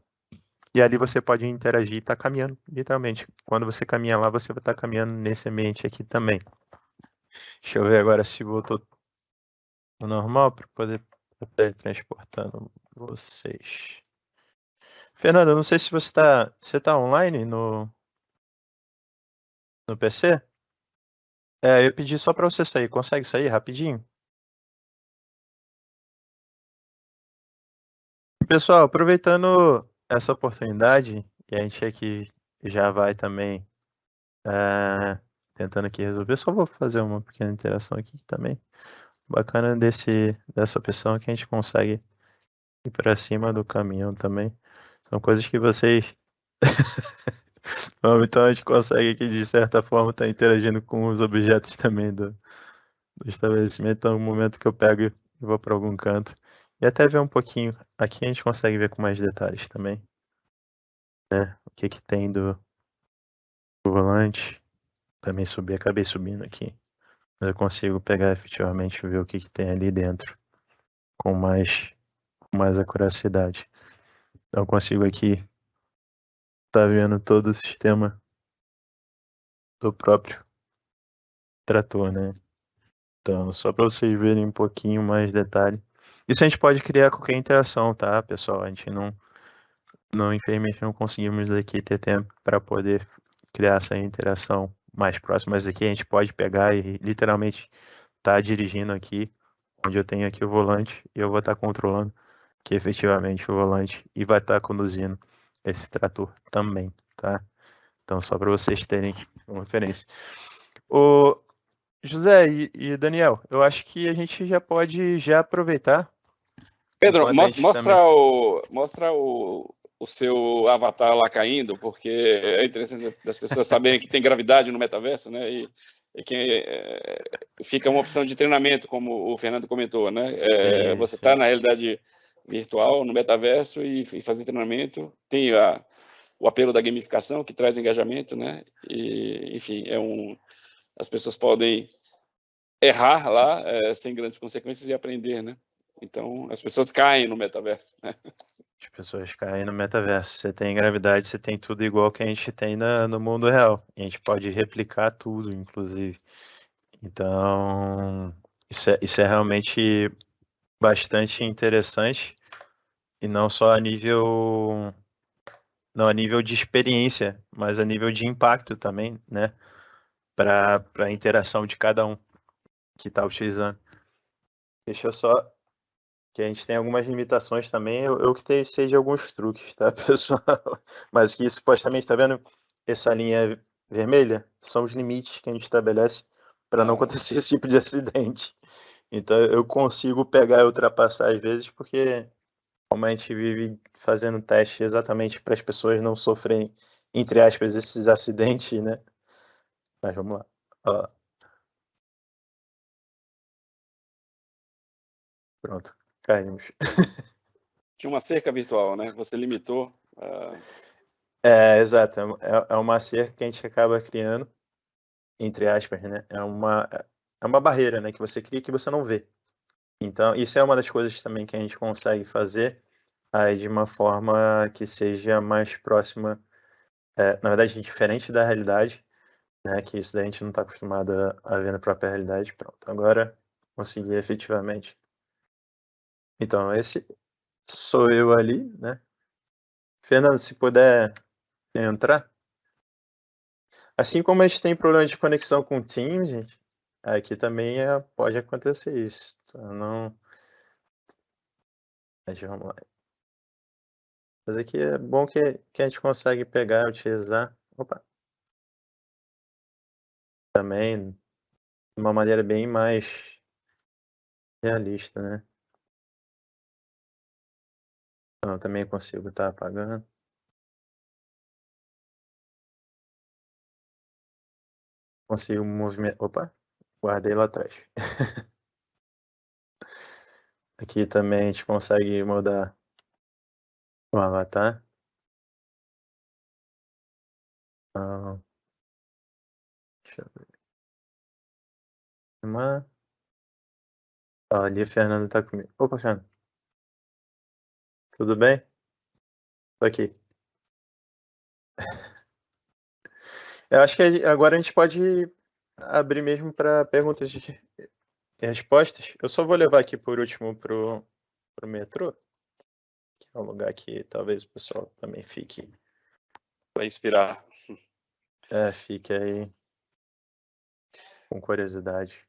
Speaker 2: E ali você pode interagir e estar caminhando, literalmente. Quando você caminha lá, você vai estar caminhando nesse ambiente aqui também. Deixa eu ver agora se voltou ao normal para poder estar transportando vocês. Fernando, eu não sei se você tá online no PC? Eu pedi só para você sair. Consegue sair rapidinho? Pessoal, aproveitando essa oportunidade, e a gente aqui já vai também tentando aqui resolver, só vou fazer uma pequena interação aqui também. Bacana dessa opção que a gente consegue ir para cima do caminhão também. São coisas que vocês... Então a gente consegue aqui, de certa forma, estar interagindo com os objetos também do estabelecimento. Então, no momento que eu pego e vou para algum canto. E até ver um pouquinho. Aqui a gente consegue ver com mais detalhes também. Né? O que tem do volante. Também acabei subindo aqui. Eu consigo pegar efetivamente e ver o que tem ali dentro com mais acuracidade. Então eu consigo aqui estar vendo todo o sistema do próprio trator, né? Então, só para vocês verem um pouquinho mais detalhe. Isso a gente pode criar qualquer interação, tá, pessoal? A gente infelizmente não conseguimos aqui ter tempo para poder criar essa interação mais próxima, mas aqui a gente pode pegar e literalmente estar dirigindo aqui, onde eu tenho aqui o volante, e eu vou estar controlando que efetivamente o volante e vai estar conduzindo esse trator também, tá? Então, só para vocês terem uma referência. O José e Daniel, eu acho que a gente já pode aproveitar.
Speaker 1: Pedro, mostra o seu avatar lá caindo, porque é interessante das pessoas saberem que tem gravidade no metaverso, né? E que fica uma opção de treinamento, como o Fernando comentou, né? Você está na realidade virtual, no metaverso, e fazer treinamento. Tem o apelo da gamificação, que traz engajamento, né? E, enfim, as pessoas podem errar lá sem grandes consequências e aprender, né? Então, as pessoas caem no metaverso, né?
Speaker 2: As pessoas caem no metaverso. Você tem gravidade, você tem tudo igual que a gente tem no mundo real. E a gente pode replicar tudo, inclusive. Então, isso é realmente bastante interessante. E não só a nível de experiência, mas a nível de impacto também, né? Para a interação de cada um que está utilizando. Deixa eu só... que a gente tem algumas limitações também, eu que sei de alguns truques, tá, pessoal? Mas que supostamente, tá vendo? Essa linha vermelha são os limites que a gente estabelece para não acontecer esse tipo de acidente. Então eu consigo pegar e ultrapassar às vezes, porque como a gente vive fazendo teste exatamente para as pessoas não sofrerem, entre aspas, esses acidentes, né? Mas vamos lá. Ó. Pronto, caímos.
Speaker 1: Tinha uma cerca virtual, né? Você limitou.
Speaker 2: Exato. É uma cerca que a gente acaba criando, entre aspas, né? É uma barreira, né? Que você cria que você não vê. Então, isso é uma das coisas também que a gente consegue fazer aí de uma forma que seja mais próxima, na verdade, diferente da realidade, né? Que isso daí a gente não está acostumado a ver na própria realidade. Pronto, agora consegui efetivamente. Então, esse sou eu ali, né? Fernando, se puder entrar. Assim como a gente tem problema de conexão com o Teams, gente, aqui também pode acontecer isso. Então, não. Mas vamos lá. Mas aqui é bom que a gente consegue pegar e utilizar. Opa! Também de uma maneira bem mais realista, né? Então, eu também consigo estar apagando. Consigo movimentar. Opa! Guardei lá atrás. Aqui também a gente consegue mudar o avatar. Então, deixa eu ver. Ali, a Fernanda tá comigo. Opa, Fernanda. Tudo bem? Tô aqui. Eu acho que agora a gente pode abrir mesmo para perguntas e respostas. Eu só vou levar aqui por último pro metrô, que é um lugar que talvez o pessoal também fique
Speaker 1: Para inspirar.
Speaker 2: fique aí com curiosidade.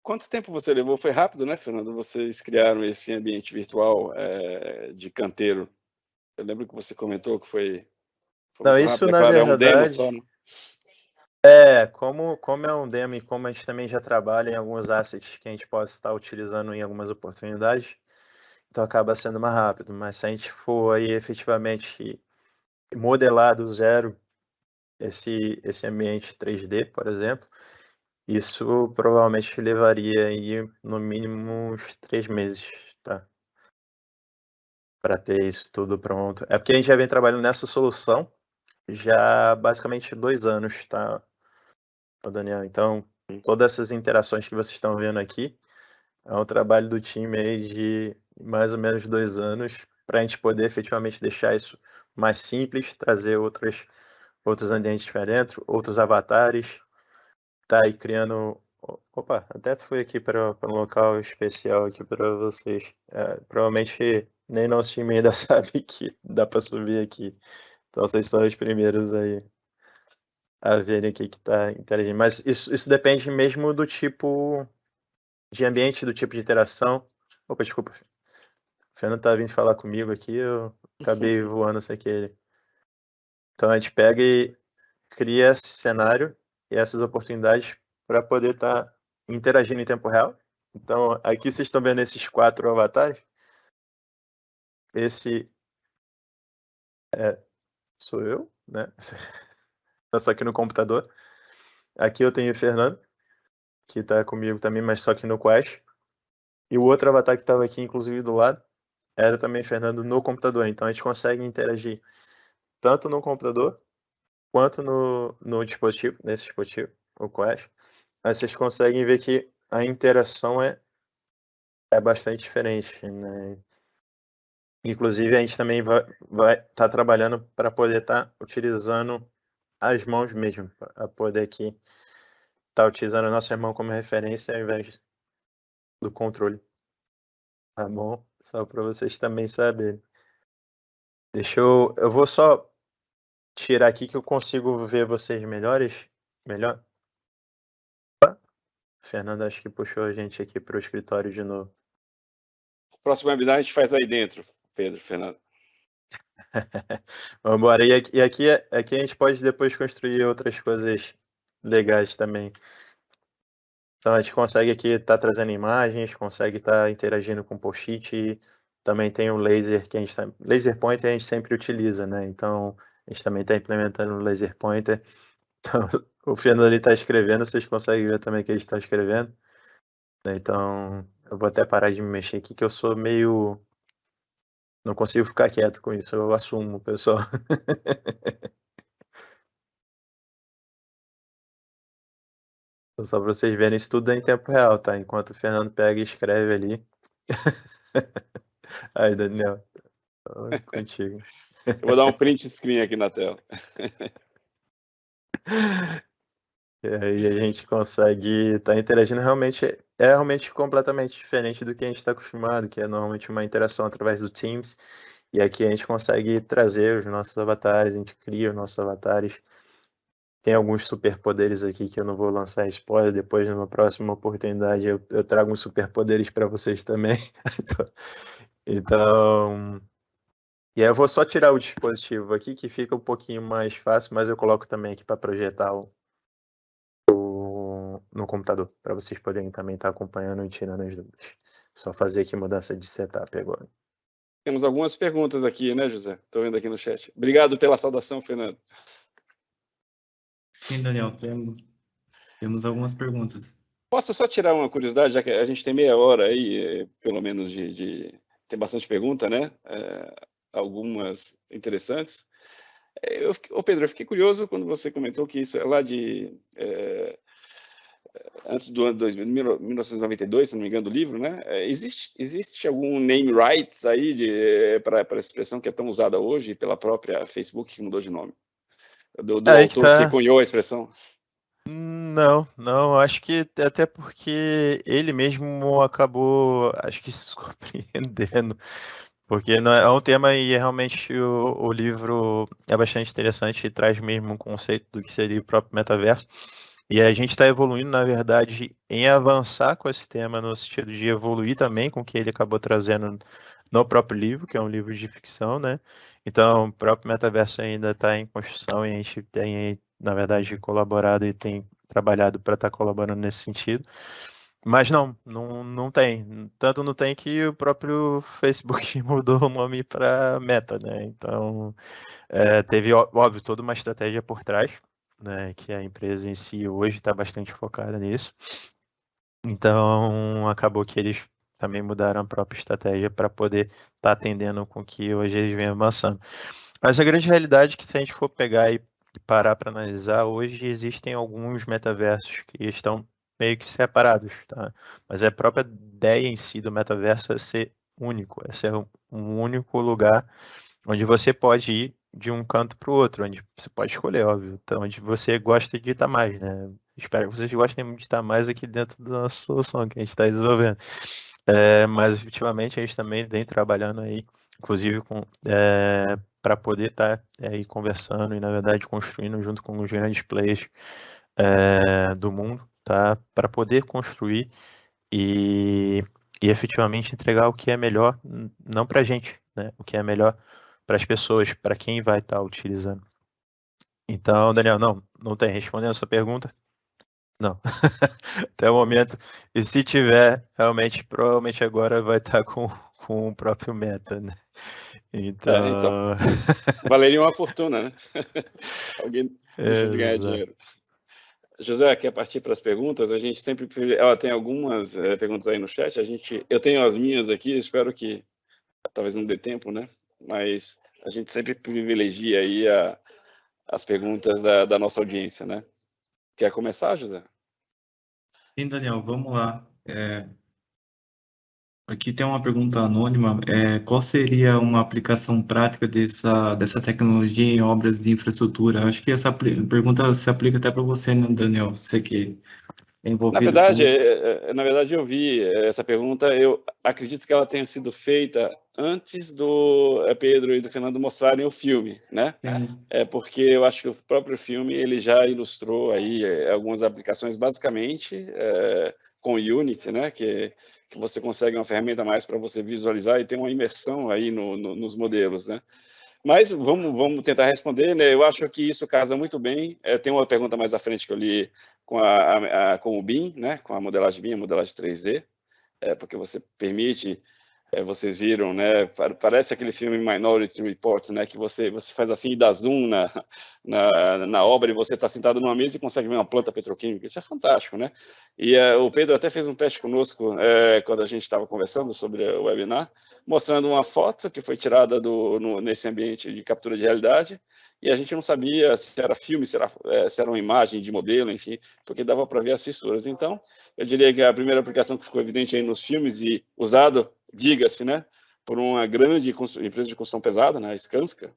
Speaker 1: Quanto tempo você levou? Foi rápido, né, Fernando? Vocês criaram esse ambiente virtual de canteiro. Eu lembro que você comentou que foi
Speaker 2: Não,
Speaker 1: muito
Speaker 2: isso
Speaker 1: rápido. É
Speaker 2: na
Speaker 1: claro, é um demo
Speaker 2: verdade.
Speaker 1: só, né?
Speaker 2: Como é um demo e como a gente também já trabalha em alguns assets que a gente possa estar utilizando em algumas oportunidades, então acaba sendo mais rápido. Mas se a gente for aí efetivamente modelar do zero esse ambiente 3D, por exemplo, isso provavelmente levaria aí no mínimo uns 3 meses, tá? Para ter isso tudo pronto. É porque a gente já vem trabalhando nessa solução já basicamente 2 anos, tá, Daniel? Então, todas essas interações que vocês estão vendo aqui é um trabalho do time aí de mais ou menos 2 anos para a gente poder efetivamente deixar isso mais simples, trazer outros ambientes diferentes, outros avatares, tá aí criando. Opa, até fui aqui para um local especial aqui para vocês. Provavelmente nem nosso time ainda sabe que dá para subir aqui. Então vocês são os primeiros aí a verem aqui que está interagindo. Mas isso depende mesmo do tipo de ambiente, do tipo de interação. Opa, desculpa. O Fernando tá vindo falar comigo aqui, eu acabei voando sem querer. Então a gente pega e cria esse cenário e essas oportunidades para poder estar interagindo em tempo real. Então, aqui vocês estão vendo esses 4 avatares. Esse sou eu, né? Só que no computador. Aqui eu tenho o Fernando, que está comigo também, mas só que no Quest. E o outro avatar que estava aqui, inclusive do lado, era também Fernando no computador. Então a gente consegue interagir tanto no computador quanto no dispositivo, nesse dispositivo, o Quest. Aí vocês conseguem ver que a interação é bastante diferente, né? Inclusive, a gente também vai estar trabalhando para poder estar utilizando as mãos mesmo, para poder aqui estar utilizando a nossa mão como referência ao invés do controle. Tá bom? Só para vocês também saberem. Eu vou só tirar aqui que eu consigo ver vocês melhor. Fernando, acho que puxou a gente aqui para o escritório de novo.
Speaker 1: Próximo webinar a gente faz aí dentro, Fernando.
Speaker 2: Vamos embora. E aqui a gente pode depois construir outras coisas legais também. Então a gente consegue aqui estar trazendo imagens, consegue estar interagindo com post-it. Também tem o laser que laser pointer a gente sempre utiliza, né? Então a gente também está implementando o laser pointer. Então, O Fernando ali está escrevendo, vocês conseguem ver também que ele está escrevendo. Então, eu vou até parar de me mexer aqui, que eu sou meio... Não consigo ficar quieto com isso, eu assumo, pessoal. Só para vocês verem, isso tudo é em tempo real, tá? Enquanto o Fernando pega e escreve ali. Aí, Daniel, contigo.
Speaker 1: Eu vou dar um print screen aqui na tela.
Speaker 2: E aí a gente consegue estar interagindo realmente completamente diferente do que a gente está acostumado, que é normalmente uma interação através do Teams. E aqui a gente consegue trazer os nossos avatares, a gente cria os nossos avatares. Tem alguns superpoderes aqui que eu não vou lançar spoiler, depois numa próxima oportunidade eu trago uns superpoderes para vocês também. Então, e aí eu vou só tirar o dispositivo aqui, que fica um pouquinho mais fácil, mas eu coloco também aqui para projetar no computador, para vocês poderem também estar acompanhando e tirando as dúvidas. Só fazer aqui mudança de setup agora.
Speaker 1: Temos algumas perguntas aqui, né, José? Estou vendo aqui no chat. Obrigado pela saudação, Fernando.
Speaker 9: Sim, Daniel, temos algumas perguntas.
Speaker 1: Posso só tirar uma curiosidade, já que a gente tem meia hora aí, pelo menos, tem bastante pergunta, né? Algumas interessantes. Pedro, eu fiquei curioso quando você comentou que isso é lá antes do ano 1992, se não me engano, do livro, né? Existe algum name rights aí para essa expressão que é tão usada hoje pela própria Facebook, que mudou de nome? Do autor que cunhou a expressão?
Speaker 2: Não, acho que até porque ele mesmo acabou, acho que se surpreendendo, porque não é um tema e realmente o livro é bastante interessante e traz mesmo um conceito do que seria o próprio metaverso. E a gente está evoluindo, na verdade, em avançar com esse tema, no sentido de evoluir também com o que ele acabou trazendo no próprio livro, que é um livro de ficção, né? Então, o próprio metaverso ainda está em construção e a gente tem, na verdade, colaborado e tem trabalhado para estar colaborando nesse sentido. Mas não tem. Tanto não tem que o próprio Facebook mudou o nome para Meta, né? Então, teve, óbvio, toda uma estratégia por trás, né, que a empresa em si hoje está bastante focada nisso. Então, acabou que eles também mudaram a própria estratégia para poder estar atendendo com que hoje eles vêm avançando. Mas a grande realidade é que se a gente for pegar e parar para analisar, hoje existem alguns metaversos que estão meio que separados, tá? Mas a própria ideia em si do metaverso é ser único, é ser um único lugar onde você pode ir de um canto para o outro, onde você pode escolher, óbvio, então, onde você gosta de estar mais, né? Espero que vocês gostem muito de estar mais aqui dentro da nossa solução que a gente está desenvolvendo. Mas, efetivamente, a gente também vem trabalhando aí, inclusive, para poder estar aí conversando e, na verdade, construindo junto com os grandes players do mundo, tá? Para poder construir e efetivamente entregar o que é melhor, não para a gente, né? O que é melhor para as pessoas, para quem vai estar utilizando. Então, Daniel, não tem. Respondendo a sua pergunta, não. Até o momento. E se tiver, realmente, provavelmente agora vai estar com o próprio Meta, né? Então...
Speaker 1: valeria uma fortuna, né? Alguém deixa de ganhar dinheiro. José, quer partir para as perguntas? A gente sempre... tem algumas perguntas aí no chat. Eu tenho as minhas aqui, espero que talvez não dê tempo, né? Mas a gente sempre privilegia aí as perguntas da nossa audiência, né? Quer começar, José?
Speaker 9: Sim, Daniel, vamos lá. Aqui tem uma pergunta anônima. Qual seria uma aplicação prática dessa tecnologia em obras de infraestrutura? Acho que essa pergunta se aplica até para você, né, Daniel? Você que é envolvido
Speaker 1: na verdade, eu vi essa pergunta. Eu acredito que ela tenha sido feita antes do Pedro e do Fernando mostrarem o filme, né? Porque eu acho que o próprio filme ele já ilustrou aí algumas aplicações, basicamente com Unity, né? Que você consegue uma ferramenta a mais para você visualizar e ter uma imersão aí nos modelos, né? Mas vamos tentar responder, né? Eu acho que isso casa muito bem. Tem uma pergunta mais à frente que eu li com o BIM, né? Com a modelagem BIM, a modelagem 3D, porque você permite vocês viram, né? Parece aquele filme Minority Report, né? Que você faz assim e dá zoom na obra e você está sentado numa mesa e consegue ver uma planta petroquímica. Isso é fantástico, né? E o Pedro até fez um teste conosco quando a gente estava conversando sobre o webinar, mostrando uma foto que foi tirada nesse ambiente de captura de realidade, e a gente não sabia se era filme, se era uma imagem de modelo, enfim, porque dava para ver as fissuras. Então, eu diria que a primeira aplicação que ficou evidente aí nos filmes e usado, diga-se, né, por uma grande empresa de construção pesada, né, a Skanska,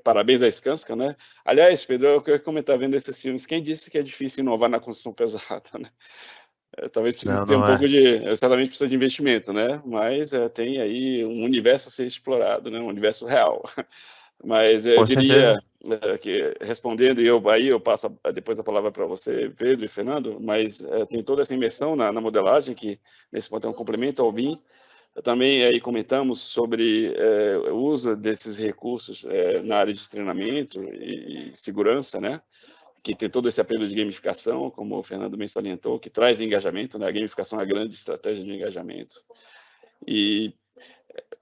Speaker 1: parabéns à Skanska, né? Aliás, Pedro, eu queria comentar vendo esses filmes, quem disse que é difícil inovar na construção pesada, né? Talvez precise ter um pouco certamente precisa de investimento, né? Mas tem aí um universo a ser explorado, né? Um universo real. Mas eu diria que, respondendo, aí eu passo depois a palavra para você, Pedro e Fernando, mas tem toda essa imersão na modelagem, que nesse ponto é um complemento ao BIM. Também aí comentamos sobre o uso desses recursos na área de treinamento e segurança, né? Que tem todo esse apelo de gamificação, como o Fernando bem salientou, que traz engajamento, né? A gamificação é a grande estratégia de engajamento. E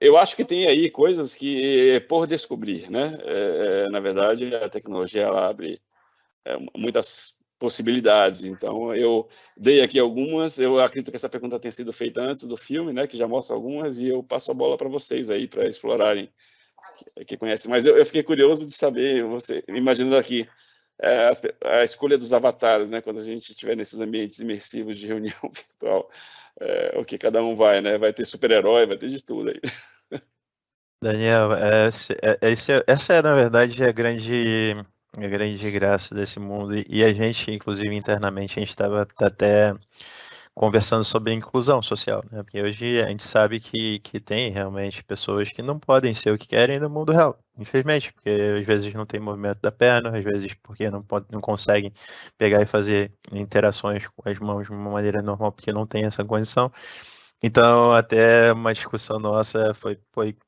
Speaker 1: eu acho que tem aí coisas que por descobrir, né? Na verdade, a tecnologia ela abre muitas possibilidades. Então, eu dei aqui algumas. Eu acredito que essa pergunta tenha sido feita antes do filme, né? Que já mostra algumas, e eu passo a bola para vocês aí para explorarem, que conhecem. Mas eu fiquei curioso de saber, você imaginando aqui a escolha dos avatares, né? Quando a gente estiver nesses ambientes imersivos de reunião virtual. O que cada um vai, né? Vai ter super-herói, vai ter de tudo aí.
Speaker 2: Daniel, essa é, na verdade, a grande graça desse mundo. E a gente, inclusive, internamente, a gente estava até conversando sobre inclusão social, né? Porque hoje a gente sabe que tem realmente pessoas que não podem ser o que querem no mundo real, infelizmente, porque às vezes não tem movimento da perna, às vezes porque não conseguem pegar e fazer interações com as mãos de uma maneira normal, porque não tem essa condição. Então, até uma discussão nossa foi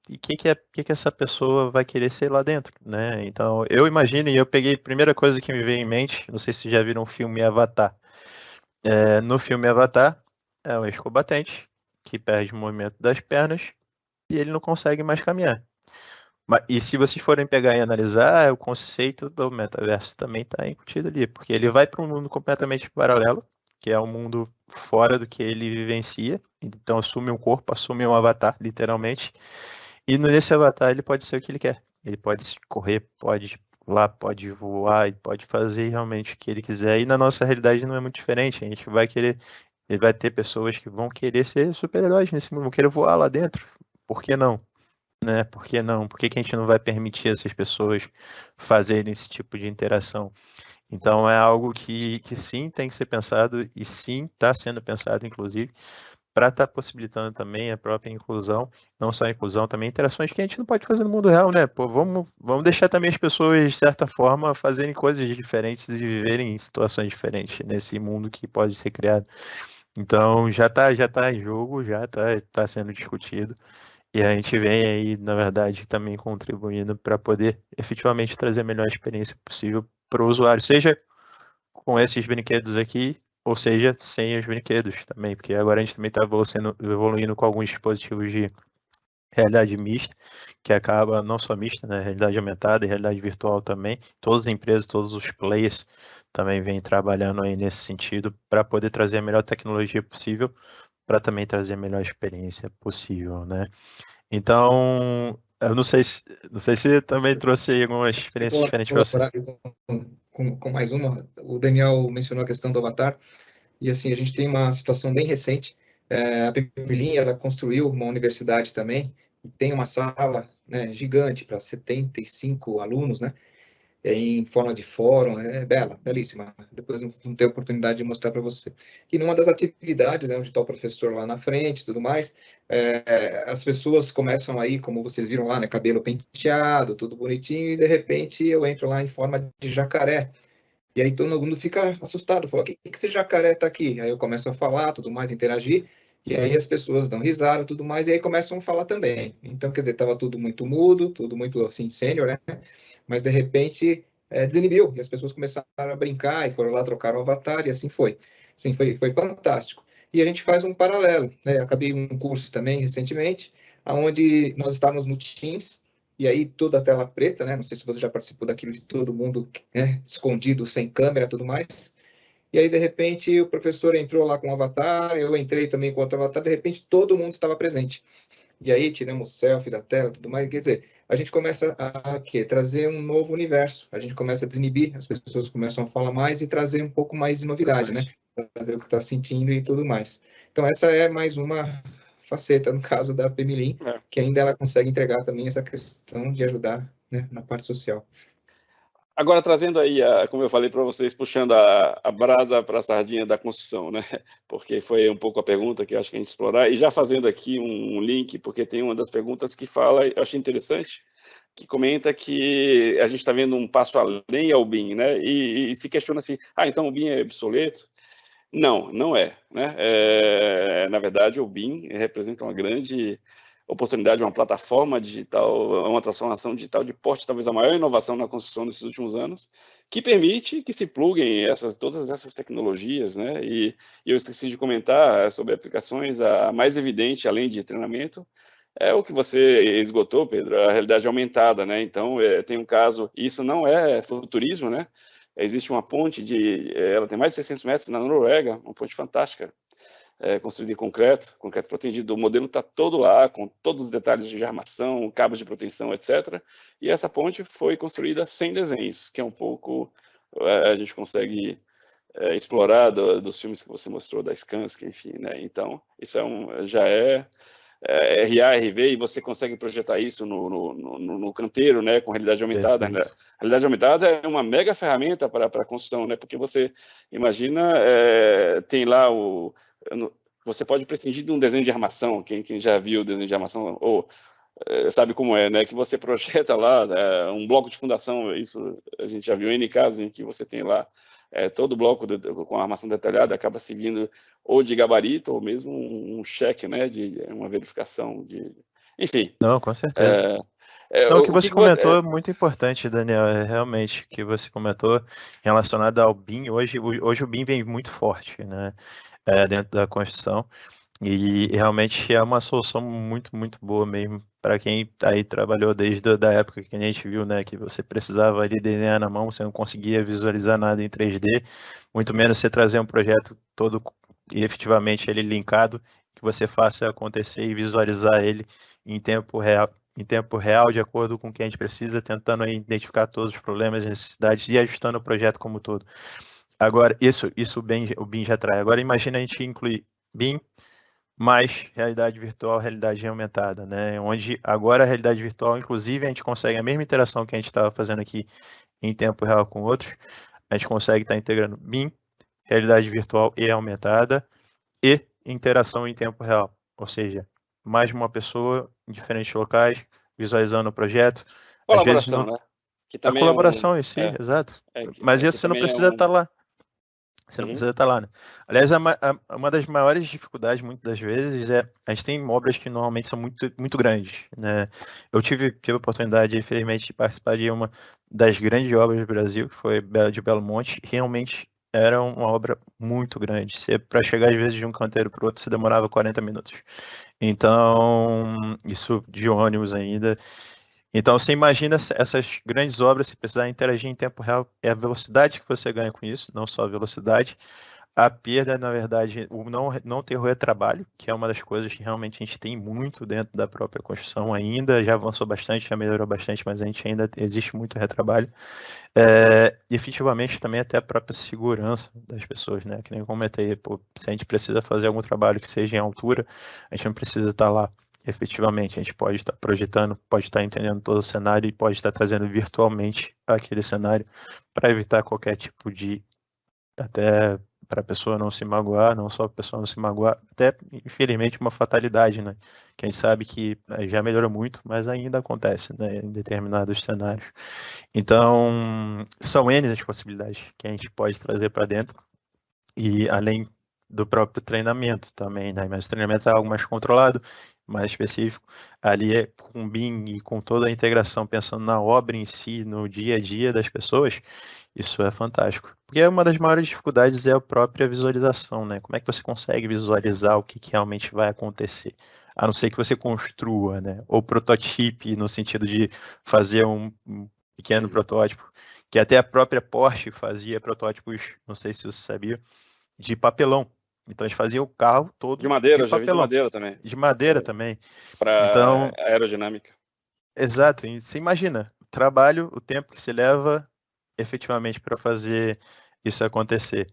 Speaker 2: e que essa pessoa vai querer ser lá dentro, né? Então, eu imagino, e eu peguei a primeira coisa que me veio em mente, não sei se já viram o filme Avatar. No filme Avatar, é um ex-combatente que perde o movimento das pernas e ele não consegue mais caminhar. E se vocês forem pegar e analisar, o conceito do metaverso também está incutido ali, porque ele vai para um mundo completamente paralelo, que é um mundo fora do que ele vivencia, então assume um corpo, assume um avatar, literalmente, e nesse avatar ele pode ser o que ele quer. Ele pode correr, pode pular, pode voar e pode fazer realmente o que ele quiser, e na nossa realidade não é muito diferente, a gente vai querer, ele vai ter pessoas que vão querer ser super-heróis nesse mundo, vão querer voar lá dentro, por que não? Né? Por que não? Por que a gente não vai permitir essas pessoas fazerem esse tipo de interação? Então é algo que sim tem que ser pensado e sim está sendo pensado, inclusive, para estar possibilitando também a própria inclusão, não só a inclusão, também interações que a gente não pode fazer no mundo real, né? Pô, vamos deixar também as pessoas, de certa forma, fazerem coisas diferentes e viverem em situações diferentes nesse mundo que pode ser criado. Então já tá em jogo, já tá sendo discutido. E a gente vem aí, na verdade, também contribuindo para poder efetivamente trazer a melhor experiência possível para o usuário, seja com esses brinquedos aqui, ou seja, sem os brinquedos também, porque agora a gente também está evoluindo com alguns dispositivos de realidade mista, que acaba não só mista, né, realidade aumentada e realidade virtual também. Todas as empresas, todos os players também vêm trabalhando aí nesse sentido para poder trazer a melhor tecnologia possível, para também trazer a melhor experiência possível, né? Então, eu não sei se também trouxe aí alguma experiência diferente para você.
Speaker 3: Com mais uma, o Daniel mencionou a questão do avatar, e assim, a gente tem uma situação bem recente. A Pemilim, ela construiu uma universidade também, e tem uma sala, né, gigante para 75 alunos, né? Em forma de fórum, belíssima. Depois não ter oportunidade de mostrar para você. E numa das atividades, né, onde está o professor lá na frente e tudo mais, as pessoas começam aí, como vocês viram lá, né, cabelo penteado, tudo bonitinho, e de repente eu entro lá em forma de jacaré. E aí todo mundo fica assustado, fala, que esse jacaré está aqui? Aí eu começo a falar, tudo mais, interagir, e aí as pessoas dão risada, tudo mais, e aí começam a falar também. Então, quer dizer, estava tudo muito mudo, tudo muito, assim, sênior, né? Mas, de repente, desinibiu, e as pessoas começaram a brincar, e foram lá, trocaram o avatar, e assim foi. Sim, foi fantástico. e a gente faz um paralelo, né? Acabei um curso também recentemente, onde nós estávamos no Teams, e aí toda a tela preta, né? Não sei se você já participou daquilo de todo mundo, né? Escondido, sem câmera e tudo mais. E aí, de repente, o professor entrou lá com o avatar, eu entrei também com outro avatar, de repente todo mundo estava presente. E aí tiramos selfie da tela e tudo mais. Quer dizer, a gente começa a trazer um novo universo. A gente começa a desinibir, as pessoas começam a falar mais e trazer um pouco mais de novidade, né? Trazer o que está sentindo e tudo mais. Então, essa é mais uma faceta, no caso da PMLin, que ainda ela consegue entregar também essa questão de ajudar, né, na parte social.
Speaker 1: Agora, trazendo aí, como eu falei para vocês, puxando a brasa para a sardinha da construção, né? Porque foi um pouco a pergunta que eu acho que a gente explorar, e já fazendo aqui um link, porque tem uma das perguntas que fala, eu achei interessante, que comenta que a gente está vendo um passo além ao BIM, né? E se questiona assim, então o BIM é obsoleto? Não, não é, né? Na verdade, o BIM representa uma grande oportunidade, uma plataforma digital, uma transformação digital de porte, talvez a maior inovação na construção nesses últimos anos, que permite que se pluguem todas essas tecnologias, né? E eu esqueci de comentar sobre aplicações, a mais evidente, além de treinamento, é o que você esgotou, Pedro, a realidade aumentada, né? Então, tem um caso, isso não é futurismo, né? Existe uma ponte ela tem mais de 600 metros na Noruega, uma ponte fantástica, construída em concreto protegido. O modelo está todo lá, com todos os detalhes de armação, cabos de proteção, etc. E essa ponte foi construída sem desenhos, que é um pouco, a gente consegue explorar dos filmes que você mostrou, da Skanska, enfim, né? Então, isso já é RA, RV, e você consegue projetar isso no canteiro, né, com realidade aumentada. Né? A realidade aumentada é uma mega ferramenta para a construção, né, porque você imagina, tem lá você pode prescindir de um desenho de armação, quem já viu o desenho de armação, ou sabe como é, né, que você projeta lá um bloco de fundação, isso a gente já viu N casos em que você tem lá todo bloco com a armação detalhada acaba seguindo ou de gabarito ou mesmo um cheque, né, de uma verificação enfim.
Speaker 2: Não, com certeza. O que você comentou é muito importante, Daniel, realmente, que você comentou relacionado ao BIM. Hoje o BIM vem muito forte, né, dentro da construção, e realmente é uma solução muito, muito boa mesmo para quem aí trabalhou desde a época que a gente viu, né, que você precisava ali desenhar na mão, você não conseguia visualizar nada em 3D, muito menos você trazer um projeto todo e efetivamente ele linkado, que você faça acontecer e visualizar ele em tempo real, de acordo com o que a gente precisa, tentando aí identificar todos os problemas, necessidades e ajustando o projeto como um todo. Agora, isso o BIM já traz. Agora, imagina a gente incluir BIM mais realidade virtual, realidade aumentada, né? Onde agora a realidade virtual, inclusive, a gente consegue a mesma interação que a gente estava fazendo aqui em tempo real com outros, a gente consegue estar integrando BIM, realidade virtual e aumentada, e interação em tempo real, ou seja, mais de uma pessoa em diferentes locais, visualizando o projeto.
Speaker 1: Colaboração, né?
Speaker 2: Que também a colaboração em si, exato. Mas isso você não precisa estar lá. Você não precisa estar lá, né? Aliás, uma das maiores dificuldades, muitas das vezes, a gente tem obras que normalmente são muito, muito grandes, né? Eu tive a oportunidade, infelizmente, de participar de uma das grandes obras do Brasil, que foi de Belo Monte. Realmente era uma obra muito grande. Para chegar, às vezes, de um canteiro para o outro, você demorava 40 minutos. Então, isso de ônibus ainda. Então, você imagina essas grandes obras, se precisar interagir em tempo real, é a velocidade que você ganha com isso, não só a velocidade, a perda, na verdade, o não ter o retrabalho, que é uma das coisas que realmente a gente tem muito dentro da própria construção ainda, já avançou bastante, já melhorou bastante, mas a gente ainda existe muito retrabalho. E efetivamente também até a própria segurança das pessoas, né? Que nem eu comentei, se a gente precisa fazer algum trabalho que seja em altura, a gente não precisa estar lá. Efetivamente, a gente pode estar projetando, pode estar entendendo todo o cenário e pode estar trazendo virtualmente aquele cenário para evitar qualquer tipo de, até para a pessoa não se magoar, não só a pessoa não se magoar, até infelizmente uma fatalidade, né? Que a gente sabe que já melhorou muito, mas ainda acontece, né, em determinados cenários. Então, são N as possibilidades que a gente pode trazer para dentro, e além do próprio treinamento também, né? Mas o treinamento é algo mais controlado, mais específico. Ali com o BIM e com toda a integração, pensando na obra em si, no dia a dia das pessoas, Isso é fantástico. Porque uma das maiores dificuldades é a própria visualização, né? Como é que você consegue visualizar o que realmente vai acontecer? A não ser que você construa, né? Ou prototipe, no sentido de fazer um pequeno protótipo, que até a própria Porsche fazia protótipos, não sei se você sabia, de papelão. Então eles faziam o carro todo
Speaker 1: De madeira,
Speaker 2: de
Speaker 1: eu já vi de
Speaker 2: papelão.
Speaker 1: madeira também.
Speaker 2: De madeira também.
Speaker 1: Para
Speaker 2: Então,
Speaker 1: aerodinâmica.
Speaker 2: exato. E você imagina, o trabalho, o tempo que se leva efetivamente para fazer isso acontecer.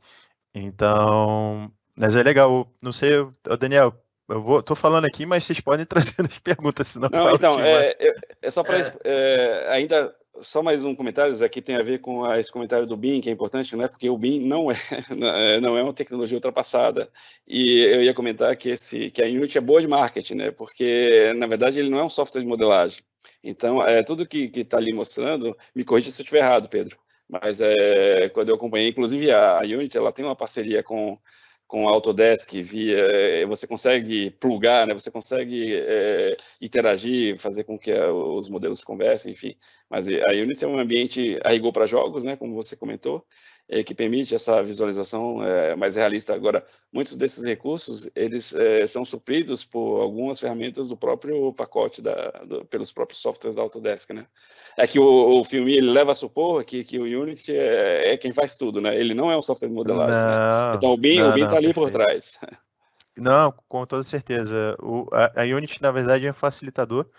Speaker 2: Então, mas é legal. Não sei, Daniel, tô falando aqui, mas vocês podem trazer as perguntas, senão eu
Speaker 1: Não,
Speaker 2: falo
Speaker 1: então,
Speaker 2: demais.
Speaker 1: é só para ainda só mais um comentário, Zé, que tem a ver com esse comentário do BIM, que é importante, né? Porque o BIM não é uma tecnologia ultrapassada. E eu ia comentar que a Unity é boa de marketing, né? Porque na verdade ele não é um software de modelagem. Então, tudo que está ali mostrando, me corrija se eu estiver errado, Pedro. Mas quando eu acompanhei, inclusive a Unity, ela tem uma parceria com a Autodesk, você consegue plugar, né? Você consegue interagir, fazer com que os modelos conversem, enfim. Mas a Unity é um ambiente a rigor para jogos, né? Como você comentou, que permite essa visualização mais realista. Agora, muitos desses recursos, eles são supridos por algumas ferramentas do próprio pacote, pelos próprios softwares da Autodesk, né? É que o filme ele leva a supor que o Unity é quem faz tudo, né? Ele não é um software de modelagem, né? Então o BIM está ali por trás.
Speaker 2: Não, com toda certeza. A Unity, na verdade, é um facilitador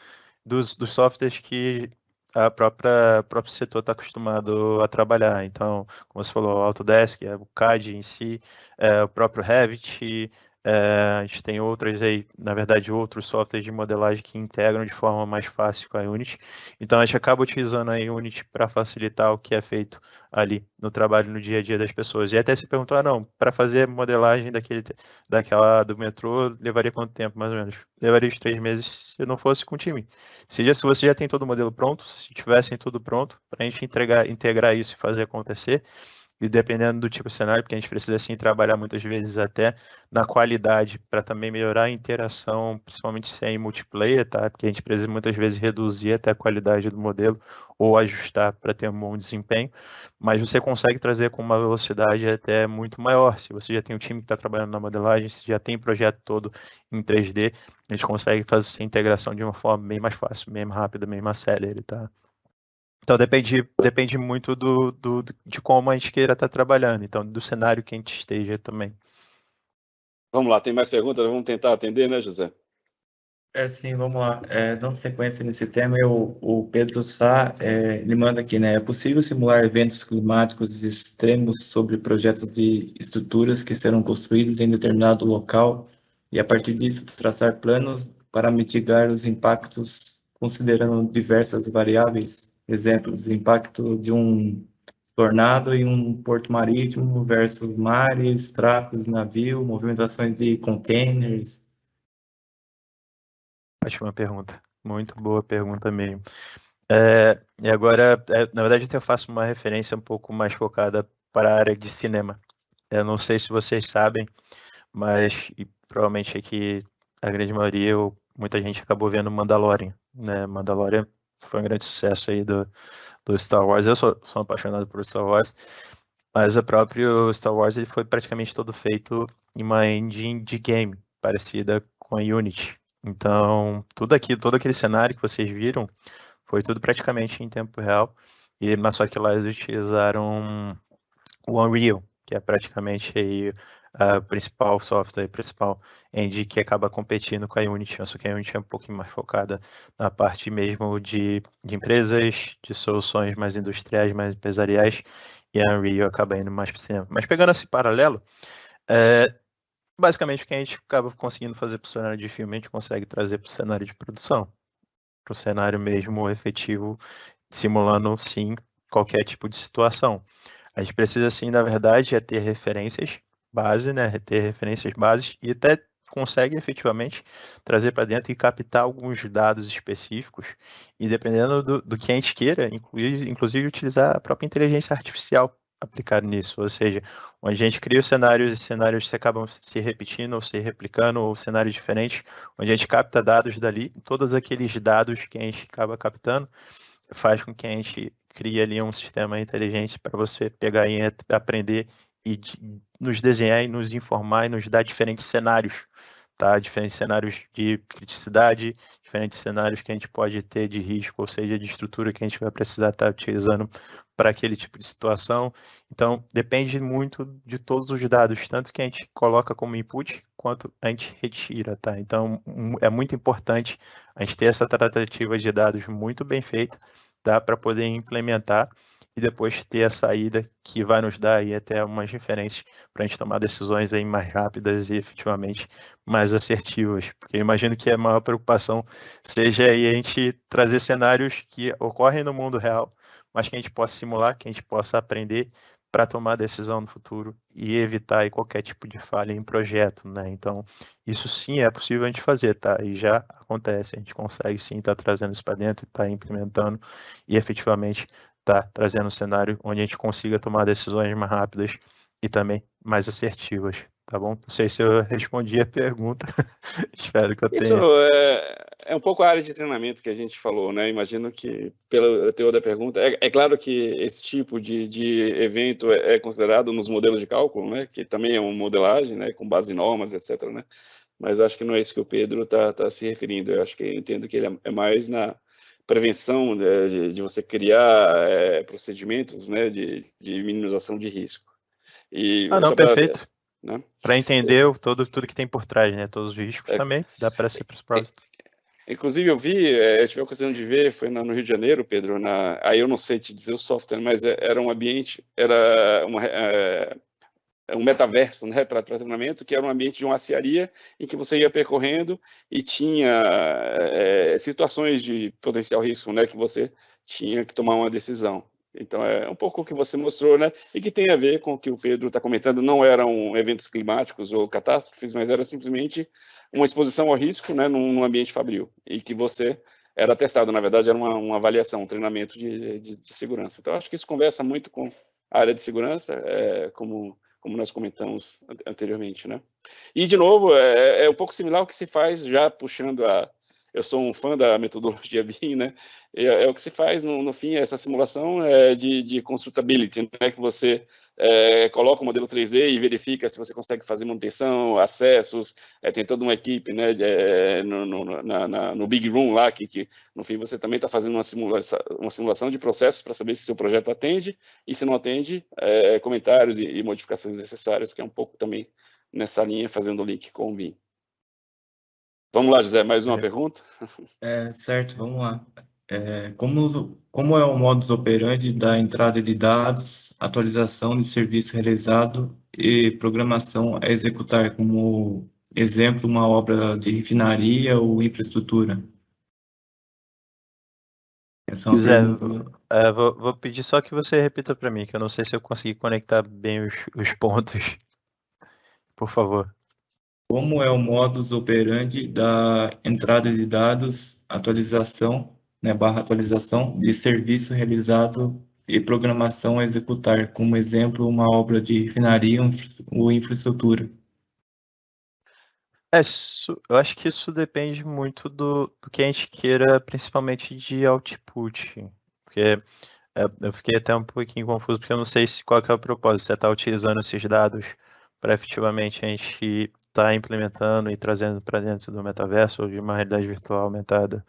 Speaker 2: dos softwares que o próprio setor está acostumado a trabalhar. Então, como você falou, o Autodesk, o CAD em si, o próprio Revit, a gente tem outras aí, na verdade, outros softwares de modelagem que integram de forma mais fácil com a Unity. Então, a gente acaba utilizando a Unity para facilitar o que é feito ali no trabalho, no dia a dia das pessoas. E até se perguntou, não, para fazer modelagem do metrô, levaria quanto tempo, mais ou menos? Levaria uns 3 meses se não fosse com o time. Se você já tem todo o modelo pronto, se tivessem tudo pronto, para a gente integrar isso e fazer acontecer, e dependendo do tipo de cenário, porque a gente precisa sim trabalhar muitas vezes até na qualidade para também melhorar a interação, principalmente se é em multiplayer, tá? Porque a gente precisa muitas vezes reduzir até a qualidade do modelo ou ajustar para ter um bom desempenho, mas você consegue trazer com uma velocidade até muito maior. Se você já tem um time que está trabalhando na modelagem, se já tem o projeto todo em 3D, a gente consegue fazer essa integração de uma forma bem mais fácil, bem mais rápida, bem mais célere, tá? Então depende muito de como a gente queira estar trabalhando, então do cenário que a gente esteja também.
Speaker 1: Vamos lá, tem mais perguntas? Vamos tentar atender, né, José?
Speaker 9: Sim, vamos lá. Dando sequência nesse tema, o Pedro Sá, ele manda aqui, né? É possível simular eventos climáticos extremos sobre projetos de estruturas que serão construídos em determinado local e, a partir disso, traçar planos para mitigar os impactos considerando diversas variáveis? Exemplos, impacto de um tornado em um porto marítimo versus mares, tráfego de navio, movimentações de containers.
Speaker 2: Ótima pergunta, muito boa pergunta mesmo. E agora, na verdade, eu faço uma referência um pouco mais focada para a área de cinema. Eu não sei se vocês sabem, mas provavelmente aqui a grande maioria, muita gente acabou vendo Mandalorian, né? Mandalorian foi um grande sucesso aí do Star Wars. Eu sou apaixonado por Star Wars, mas o próprio Star Wars ele foi praticamente todo feito em uma engine de game parecida com a Unity. Então, todo aquele cenário que vocês viram foi tudo praticamente em tempo real, mas só que lá eles utilizaram o Unreal, que é praticamente aí a principal software, a principal engine que acaba competindo com a Unity, só que a Unity é um pouquinho mais focada na parte mesmo de empresas, de soluções mais industriais, mais empresariais, e a Unreal acaba indo mais para o cinema. Mas pegando esse paralelo, basicamente o que a gente acaba conseguindo fazer para o cenário de filme, a gente consegue trazer para o cenário de produção, para o cenário mesmo efetivo, simulando sim qualquer tipo de situação. A gente precisa, sim, na verdade, ter referências base, né? Ter referências bases e até consegue efetivamente trazer para dentro e captar alguns dados específicos e dependendo do que a gente queira, inclusive utilizar a própria inteligência artificial aplicada nisso, ou seja, onde a gente cria os cenários e cenários que acabam se repetindo ou se replicando ou cenários diferentes, onde a gente capta dados dali, todos aqueles dados que a gente acaba captando faz com que a gente cria ali um sistema inteligente para você pegar e aprender e nos desenhar e nos informar e nos dar diferentes cenários, tá? Diferentes cenários de criticidade, diferentes cenários que a gente pode ter de risco, ou seja, de estrutura que a gente vai precisar estar utilizando para aquele tipo de situação. Então, depende muito de todos os dados, tanto que a gente coloca como input, quanto a gente retira, tá? Então, é muito importante a gente ter essa tratativa de dados muito bem feita, tá? Para poder implementar e depois ter a saída que vai nos dar aí até umas referências para a gente tomar decisões aí mais rápidas e efetivamente mais assertivas, porque eu imagino que a maior preocupação seja aí a gente trazer cenários que ocorrem no mundo real, mas que a gente possa simular, que a gente possa aprender para tomar decisão no futuro e evitar aí qualquer tipo de falha em projeto, né? Então, isso sim é possível a gente fazer, tá? E já acontece, a gente consegue sim estar trazendo isso para dentro e estar implementando e efetivamente tá trazendo um cenário onde a gente consiga tomar decisões mais rápidas e também mais assertivas, tá bom? Não sei se eu respondi a pergunta, espero que eu tenha.
Speaker 1: Isso é um pouco a área de treinamento que a gente falou, né? Imagino que, pelo teor da pergunta, é claro que esse tipo de evento é considerado nos modelos de cálculo, né? Que também é uma modelagem, né? Com base em normas, etc., né? Mas acho que não é isso que o Pedro tá se referindo. Eu acho que eu entendo que ele é mais na prevenção de você criar procedimentos, né, de minimização de risco. E
Speaker 2: não, perfeito.
Speaker 1: Né?
Speaker 2: Para entender tudo que tem por trás, né, todos os riscos também, dá para ser para os próximos.
Speaker 1: Inclusive, eu tive a ocasião de ver, foi no Rio de Janeiro, Pedro, aí eu não sei te dizer o software, mas era um ambiente, era um metaverso, né, para treinamento, que era um ambiente de uma aciaria em que você ia percorrendo e tinha situações de potencial risco, né, que você tinha que tomar uma decisão. Então, é um pouco o que você mostrou, né, e que tem a ver com o que o Pedro está comentando. Não eram eventos climáticos ou catástrofes, mas era simplesmente uma exposição ao risco, né, num ambiente fabril, e que você era testado. Na verdade, era uma avaliação, um treinamento de segurança. Então, acho que isso conversa muito com a área de segurança, como nós comentamos anteriormente, né? E, de novo, é um pouco similar ao que se faz, já puxando eu sou um fã da metodologia BIM, né? É o que se faz, no fim, essa simulação de constructability, né? Que você coloca o modelo 3D e verifica se você consegue fazer manutenção, acessos, tem toda uma equipe, né? No Big Room lá, que no fim você também está fazendo uma simulação de processos para saber se seu projeto atende, e se não atende, comentários e modificações necessárias, que é um pouco também nessa linha, fazendo o link com o BIM. Vamos lá, José, mais uma pergunta?
Speaker 9: Certo, vamos lá. Como é o modus operandi da entrada de dados, atualização de serviço realizado e programação a executar, como exemplo, uma obra de refinaria ou infraestrutura? Essa é uma
Speaker 2: José,
Speaker 9: pergunta.
Speaker 2: vou pedir só que você repita para mim, que eu não sei se eu consegui conectar bem os pontos. Por favor.
Speaker 9: Como é o modus operandi da entrada de dados, atualização, né, atualização de serviço realizado e programação a executar, como exemplo, uma obra de refinaria ou infraestrutura?
Speaker 2: Eu acho que isso depende muito do que a gente queira, principalmente de output, porque eu fiquei até um pouquinho confuso, porque eu não sei qual que é o propósito, você está utilizando esses dados para efetivamente a gente estar implementando e trazendo para dentro do metaverso ou de uma realidade virtual aumentada